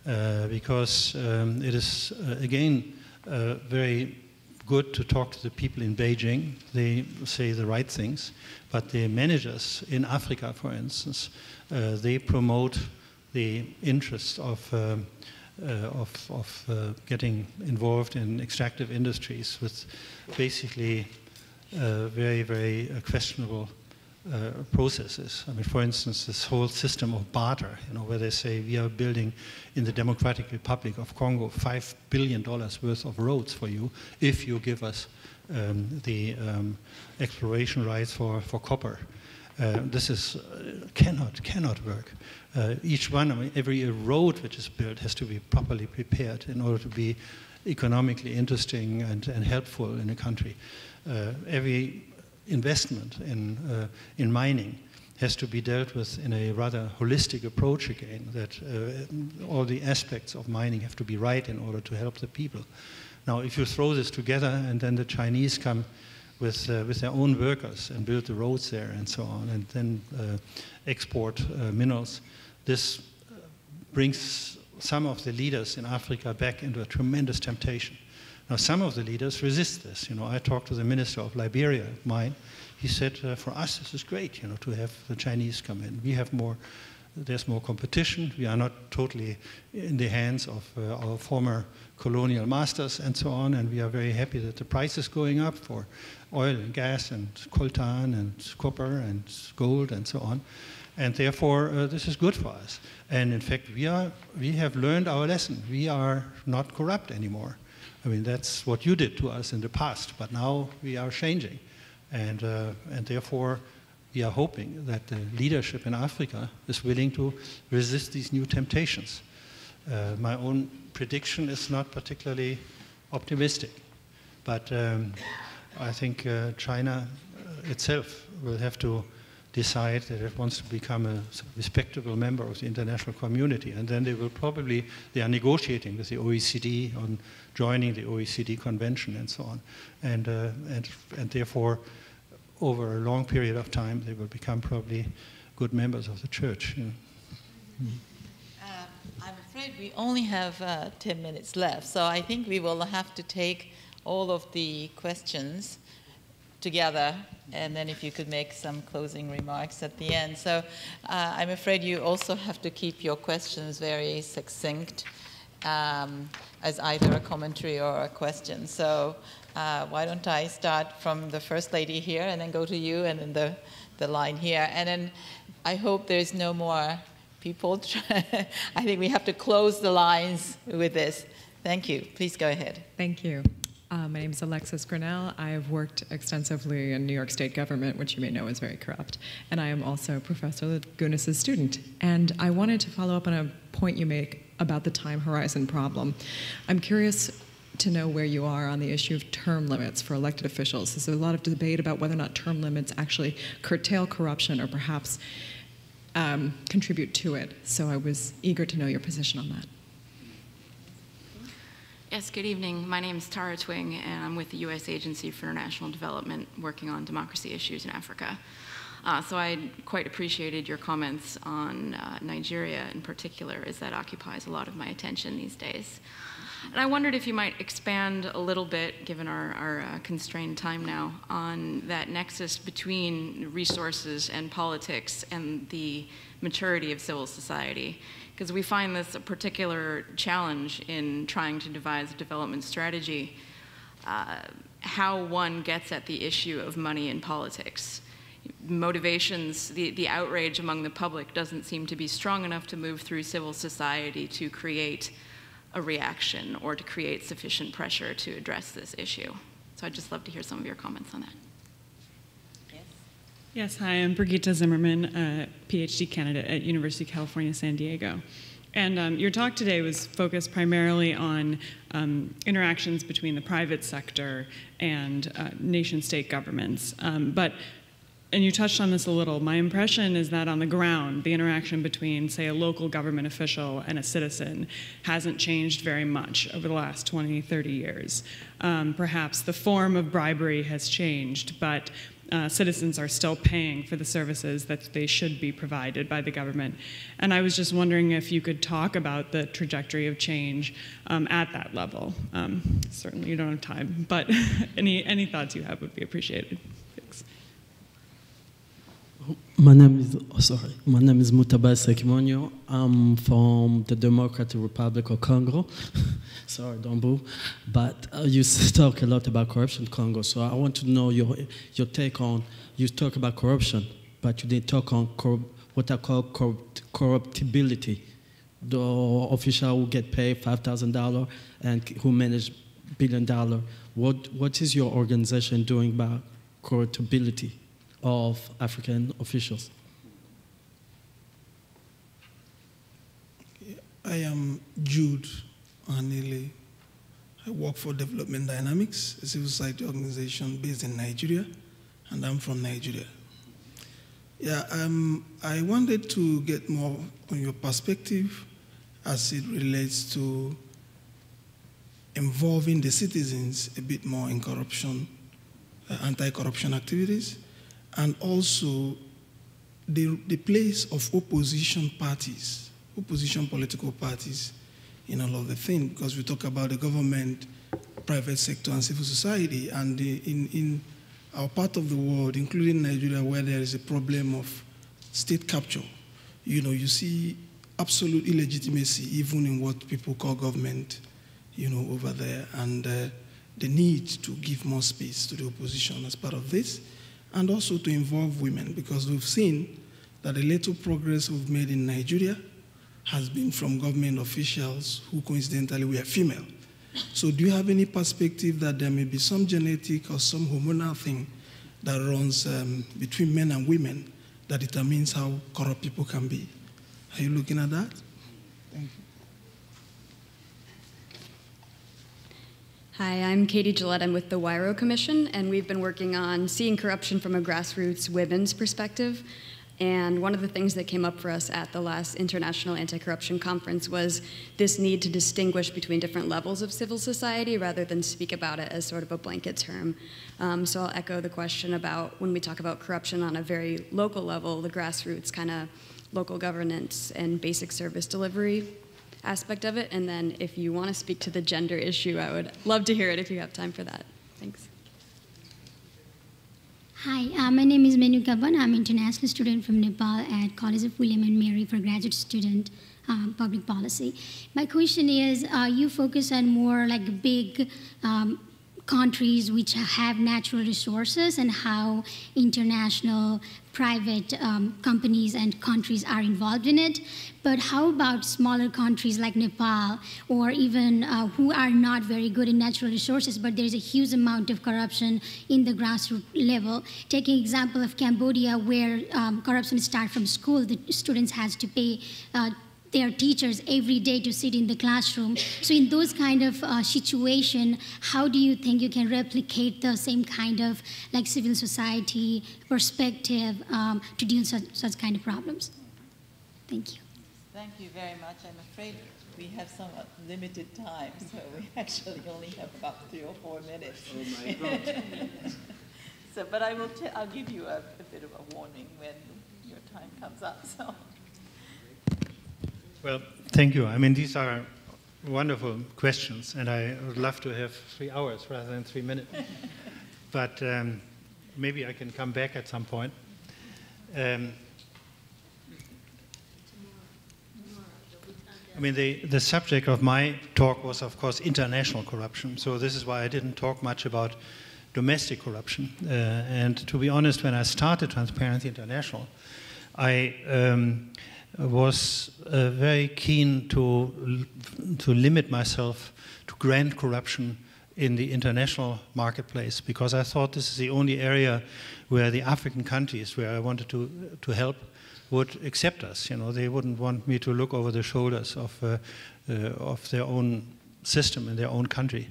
because it is, again, very good to talk to the people in Beijing. They say the right things, but the managers in Africa, for instance, they promote the interest of getting involved in extractive industries with basically very, very questionable processes. I mean, for instance, this whole system of barter, you know, where they say we are building in the Democratic Republic of Congo $5 billion worth of roads for you if you give us the exploration rights for copper. This is cannot work. Each one, I mean, every road which is built has to be properly prepared in order to be economically interesting and helpful in a country. Every investment in mining has to be dealt with in a rather holistic approach again, that all the aspects of mining have to be right in order to help the people. Now, if you throw this together and then the Chinese come with their own workers and build the roads there and so on, and then export minerals, this brings some of the leaders in Africa back into a tremendous temptation. Now, some of the leaders resist this. You know, I talked to the minister of Liberia, mine. He said, for us, this is great, you know, to have the Chinese come in. We have more, there's more competition. We are not totally in the hands of our former colonial masters and so on, and we are very happy that the price is going up for oil and gas and coltan and copper and gold and so on. And therefore, this is good for us. And in fact, we have learned our lesson. We are not corrupt anymore. I mean, that's what you did to us in the past, but now we are changing. And therefore, we are hoping that the leadership in Africa is willing to resist these new temptations. My own prediction is not particularly optimistic, but I think China itself will have to decide that it wants to become a respectable member of the international community, and then they are negotiating with the OECD on joining the OECD convention and so on, and therefore over a long period of time they will become probably good members of the church. You know. I'm afraid we only have 10 minutes left, so I think we will have to take all of the questions together, and then if you could make some closing remarks at the end. So I'm afraid you also have to keep your questions very succinct as either a commentary or a question. So why don't I start from the first lady here and then go to you and then the line here. And then I hope there's no more people. I think we have to close the lines with this. Thank you. Please go ahead. Thank you. My name is Alexis Grinnell. I have worked extensively in New York State government, which you may know is very corrupt. And I am also Professor Gunas' student. And I wanted to follow up on a point you make about the time horizon problem. I'm curious to know where you are on the issue of term limits for elected officials. There's a lot of debate about whether or not term limits actually curtail corruption or perhaps contribute to it. So I was eager to know your position on that. Yes, good evening. My name is Tara Twing, and I'm with the U.S. Agency for International Development working on democracy issues in Africa. So I quite appreciated your comments on Nigeria in particular, as that occupies a lot of my attention these days. And I wondered if you might expand a little bit, given our constrained time now, on that nexus between resources and politics and the maturity of civil society. Because we find this a particular challenge in trying to devise a development strategy, how one gets at the issue of money in politics. motivations, the outrage among the public doesn't seem to be strong enough to move through civil society to create a reaction or to create sufficient pressure to address this issue. So I'd just love to hear some of your comments on that. Yes, hi, I'm Brigitte Zimmerman, a PhD candidate at University of California, San Diego. And your talk today was focused primarily on interactions between the private sector and nation-state governments. And you touched on this a little. My impression is that on the ground, the interaction between, say, a local government official and a citizen hasn't changed very much over the last 20, 30 years. Perhaps the form of bribery has changed, but citizens are still paying for the services that they should be provided by the government. And I was just wondering if you could talk about the trajectory of change at that level. Certainly you don't have time, but any thoughts you have would be appreciated. Thanks. My name is Mutaba Sekimonyo. I'm from the Democratic Republic of Congo. Sorry, don't boo. But you talk a lot about corruption in Congo, so I want to know your take on, you talk about corruption, but you didn't talk on what I call corruptibility. The official who get paid $5,000 and who manage $1 billion. What is your organization doing about corruptibility of African officials? I am Jude Anile. I work for Development Dynamics, a civil society organization based in Nigeria, and I'm from Nigeria. Yeah, I wanted to get more on your perspective as it relates to involving the citizens a bit more in corruption, anti-corruption activities, and also the place of opposition parties, opposition political parties in all of the thing, because we talk about the government, private sector, and civil society, and in our part of the world, including Nigeria, where there is a problem of state capture, you see absolute illegitimacy even in what people call government, over there, and the need to give more space to the opposition as part of this, and also to involve women, because we've seen that the little progress we've made in Nigeria has been from government officials who coincidentally were female. So do you have any perspective that there may be some genetic or some hormonal thing that runs between men and women that determines how corrupt people can be? Are you looking at that? Thank you. Hi, I'm Katie Gillette. I'm with the WIRO Commission, and we've been working on seeing corruption from a grassroots women's perspective. And one of the things that came up for us at the last International Anti-Corruption Conference was this need to distinguish between different levels of civil society rather than speak about it as sort of a blanket term. So I'll echo the question about when we talk about corruption on a very local level, the grassroots kind of local governance and basic service delivery aspect of it. And then if you want to speak to the gender issue, I would love to hear it if you have time for that. Thanks. Hi, my name is Menu Kaban. I'm an international student from Nepal at College of William and Mary for graduate student public policy. My question is, you focus on more like big countries which have natural resources and how international private companies and countries are involved in it. But how about smaller countries like Nepal or even who are not very good in natural resources, but there's a huge amount of corruption in the grassroots level? Taking example of Cambodia, where corruption starts from school, the students has to pay their teachers every day to sit in the classroom. So in those kind of situation, how do you think you can replicate the same kind of like civil society perspective to deal with such kind of problems? Thank you. Thank you very much. I'm afraid we have somewhat limited time, so we actually only have about 3 or 4 minutes. Oh my God. So, but I'll give you a bit of a warning when your time comes up. So. Well, thank you. I mean, these are wonderful questions, and I would love to have 3 hours rather than 3 minutes. But maybe I can come back at some point. I mean, the subject of my talk was, of course, international corruption. So this is why I didn't talk much about domestic corruption. And to be honest, when I started Transparency International, I was very keen to limit myself to grand corruption in the international marketplace, because I thought this is the only area where the African countries where I wanted to help would accept us. You know, they wouldn't want me to look over the shoulders of their own system in their own country.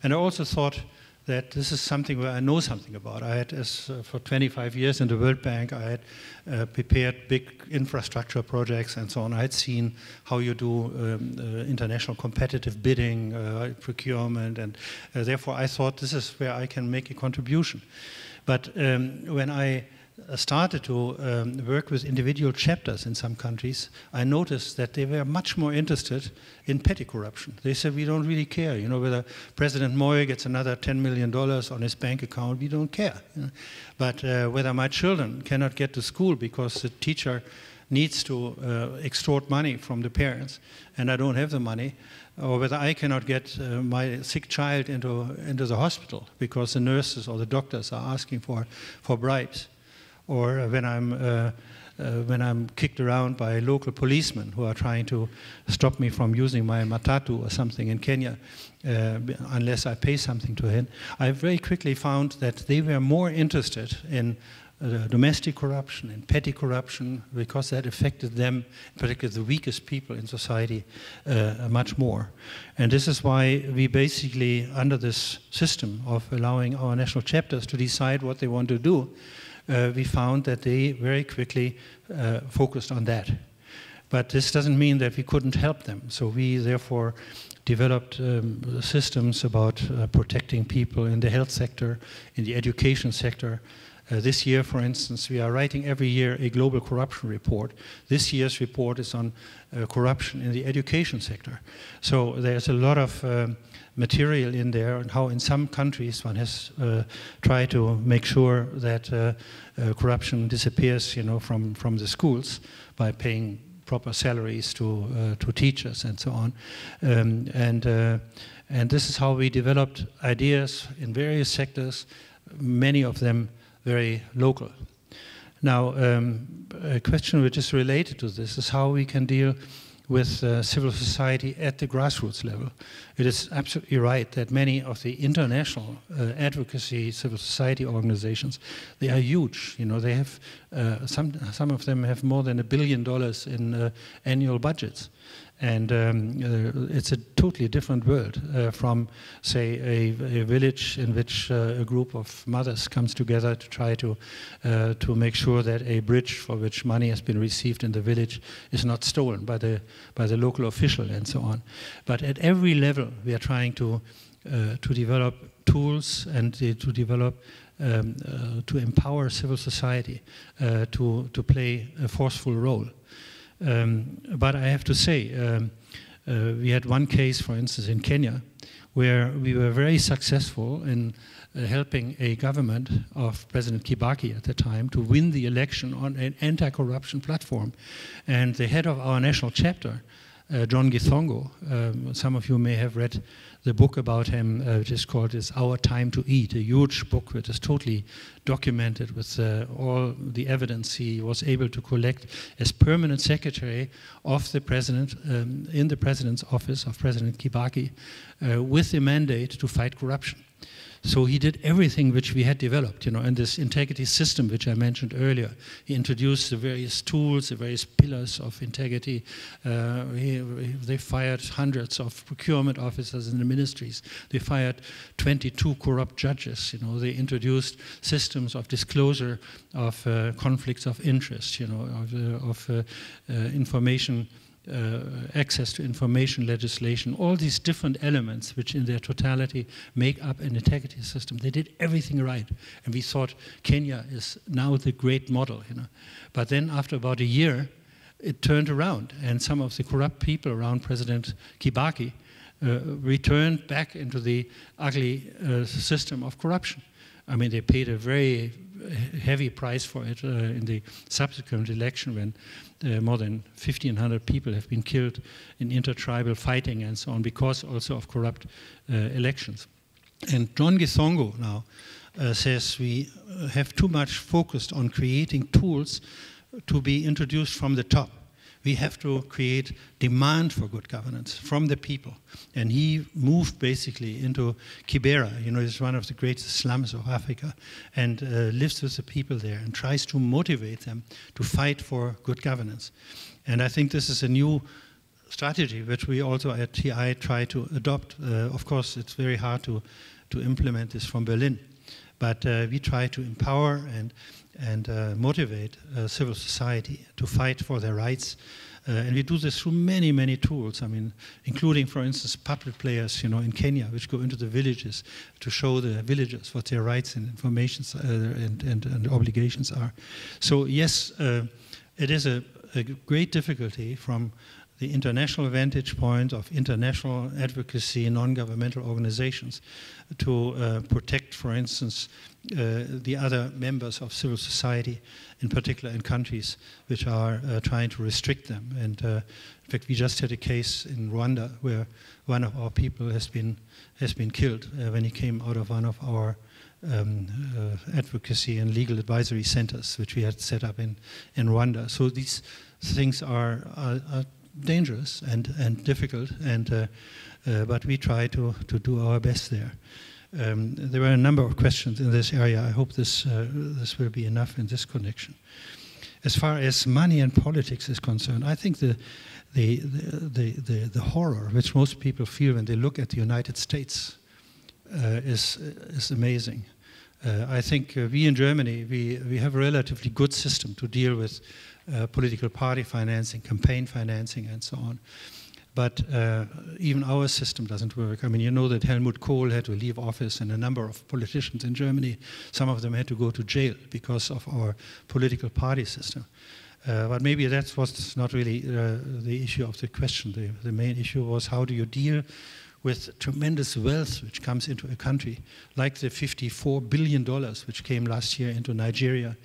And I also thought that this is something where I know something about. I had, for 25 years in the World Bank, I had prepared big infrastructure projects and so on. I had seen how you do international competitive bidding, procurement, and therefore I thought this is where I can make a contribution. But when I started to work with individual chapters in some countries, I noticed that they were much more interested in petty corruption. They said, we don't really care, you know, whether President Moy gets another $10 million on his bank account, we don't care. You know? But whether my children cannot get to school because the teacher needs to extort money from the parents and I don't have the money, or whether I cannot get my sick child into the hospital because the nurses or the doctors are asking for bribes. Or when I'm kicked around by local policemen who are trying to stop me from using my matatu or something in Kenya unless I pay something to him, I very quickly found that they were more interested in domestic corruption and petty corruption because that affected them, particularly the weakest people in society, much more. And this is why we basically, under this system of allowing our national chapters to decide what they want to do, we found that they very quickly focused on that. But this doesn't mean that we couldn't help them. So we therefore developed systems about protecting people in the health sector, in the education sector. This year, for instance, we are writing every year a global corruption report. This year's report is on corruption in the education sector. So there's a lot of material in there and how in some countries one has tried to make sure that corruption disappears, you know, from the schools by paying proper salaries to teachers and so on. And this is how we developed ideas in various sectors, many of them very local. Now, a question which is related to this is how we can deal with civil society at the grassroots level. It is absolutely right that many of the international advocacy civil society organizations, they are huge. You know, they have some of them have more than $1 billion in annual budgets. And it's a totally different world from, say, a village in which a group of mothers comes together to try to make sure that a bridge for which money has been received in the village is not stolen by the local official and so on. But at every level, we are trying to develop tools and to develop to empower civil society to play a forceful role. But I have to say, we had one case, for instance, in Kenya, where we were very successful in helping a government of President Kibaki at the time to win the election on an anti-corruption platform. And the head of our national chapter, John Githongo, some of you may have read the book about him, which is called Our Time to Eat, a huge book which is totally documented with all the evidence he was able to collect as permanent secretary of the president in the president's office of President Kibaki with the mandate to fight corruption. So he did everything which we had developed, you know, in this integrity system which I mentioned earlier. He introduced the various tools, the various pillars of integrity. They fired hundreds of procurement officers in the ministries. They fired 22 corrupt judges. You know, they introduced systems of disclosure of conflicts of interest. You know, of information. Access to information legislation, all these different elements which in their totality make up an integrity system. They did everything right. And we thought Kenya is now the great model, you know. But then after about a year, it turned around and some of the corrupt people around President Kibaki returned back into the ugly system of corruption. I mean, they paid a very heavy price for it in the subsequent election when more than 1,500 people have been killed in intertribal fighting and so on because also of corrupt elections. And John Githongo now, says we have too much focused on creating tools to be introduced from the top. We have to create demand for good governance from the people. And he moved basically into Kibera, it's one of the greatest slums of Africa, and lives with the people there and tries to motivate them to fight for good governance. And I think this is a new strategy which we also at TI try to adopt. Of course, it's very hard to implement this from Berlin, but we try to empower and motivate civil society to fight for their rights. And we do this through many, many tools. I mean, including, for instance, puppet players, in Kenya, which go into the villages to show the villagers what their rights and informations and obligations are. So yes, it is a great difficulty from the international vantage point of international advocacy and non-governmental organizations to protect, for instance, the other members of civil society, in particular in countries which are trying to restrict them. And in fact, we just had a case in Rwanda where one of our people has been killed when he came out of one of our advocacy and legal advisory centers, which we had set up in Rwanda. So these things are dangerous and difficult, but we try to do our best there. There were a number of questions in this area. I hope this will be enough in this connection. As far as money and politics is concerned, I think the horror which most people feel when they look at the United States is amazing. I think we in Germany, we have a relatively good system to deal with political party financing, campaign financing, and so on. But even our system doesn't work. I mean, you know that Helmut Kohl had to leave office, and a number of politicians in Germany, some of them had to go to jail because of our political party system. But maybe that was not really the issue of the question. The main issue was, how do you deal with tremendous wealth which comes into a country, like the $54 billion which came last year into Nigeria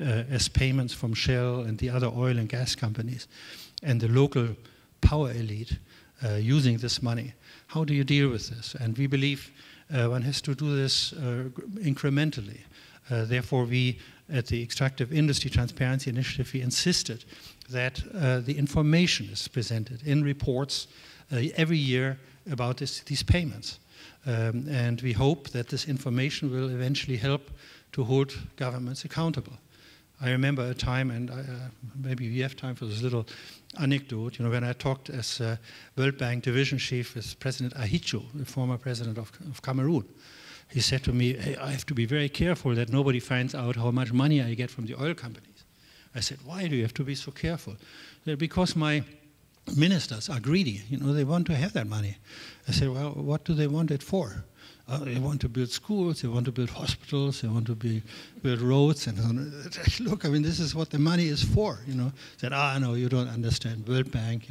as payments from Shell and the other oil and gas companies, and the local power elite using this money. How do you deal with this? And we believe one has to do this incrementally. Therefore, we at the Extractive Industry Transparency Initiative, we insisted that the information is presented in reports every year about these payments. And we hope that this information will eventually help to hold governments accountable. I remember a time, and maybe we have time for this little anecdote, when I talked as World Bank division chief with President Ahijo, the former president of Cameroon. He said to me, hey, I have to be very careful that nobody finds out how much money I get from the oil companies. I said, why do you have to be so careful? He said, because my ministers are greedy, they want to have that money. I said, well, what do they want it for? They want to build schools, they want to build hospitals, they want to build roads, and so on. Look, I mean, this is what the money is for, Said, no, you don't understand World Bank,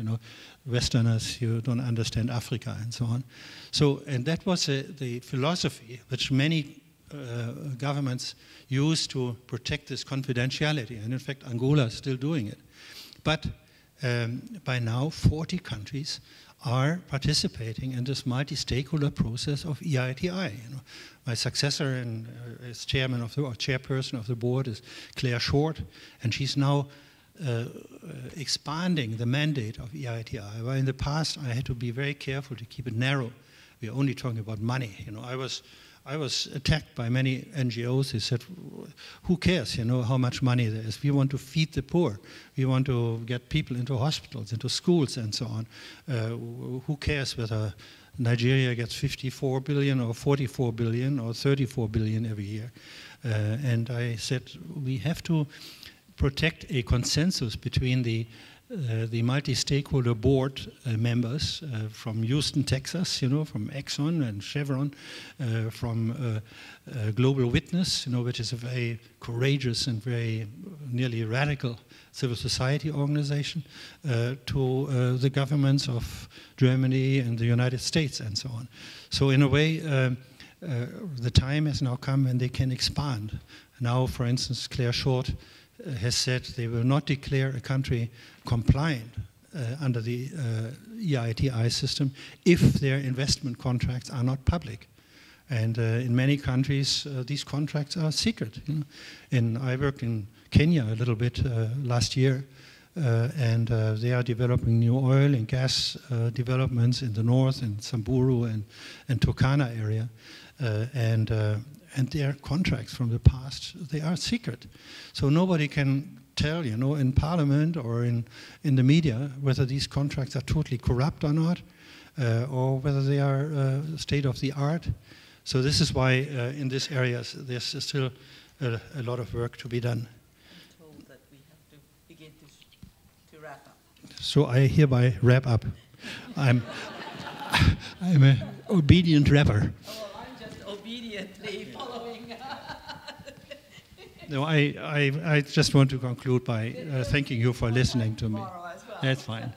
Westerners, you don't understand Africa, and so on. So, and that was the philosophy which many governments use to protect this confidentiality, and in fact, Angola is still doing it. But by now, 40 countries are participating in this multi-stakeholder process of EITI. My successor as chairman of or chairperson of the board is Claire Short, and she's now expanding the mandate of EITI. Well, in the past, I had to be very careful to keep it narrow. We're only talking about money. I was attacked by many NGOs. They said, who cares, how much money there is? We want to feed the poor. We want to get people into hospitals, into schools, and so on. Who cares whether Nigeria gets 54 billion or 44 billion or 34 billion every year? And I said, we have to protect a consensus between the multi-stakeholder board members from Houston, Texas, from Exxon and Chevron, from Global Witness, which is a very courageous and very nearly radical civil society organization, to the governments of Germany and the United States and so on. So in a way, the time has now come when they can expand. Now, for instance, Claire Short has said they will not declare a country compliant under the EITI system if their investment contracts are not public. And in many countries, these contracts are secret. You know? I worked in Kenya a little bit last year, and they are developing new oil and gas developments in the north, in Samburu and Turkana area. And their contracts from the past, they are secret. So nobody can tell, you know, in Parliament or in the media whether these contracts are totally corrupt or not, or whether they are state of the art. So this is why in this area there's still a lot of work to be done. I'm told that we have to begin to wrap up. So I hereby wrap up. I'm an obedient rapper. Oh, I'm just obediently following. No, I just want to conclude by thanking you for listening to me. As well. That's fine.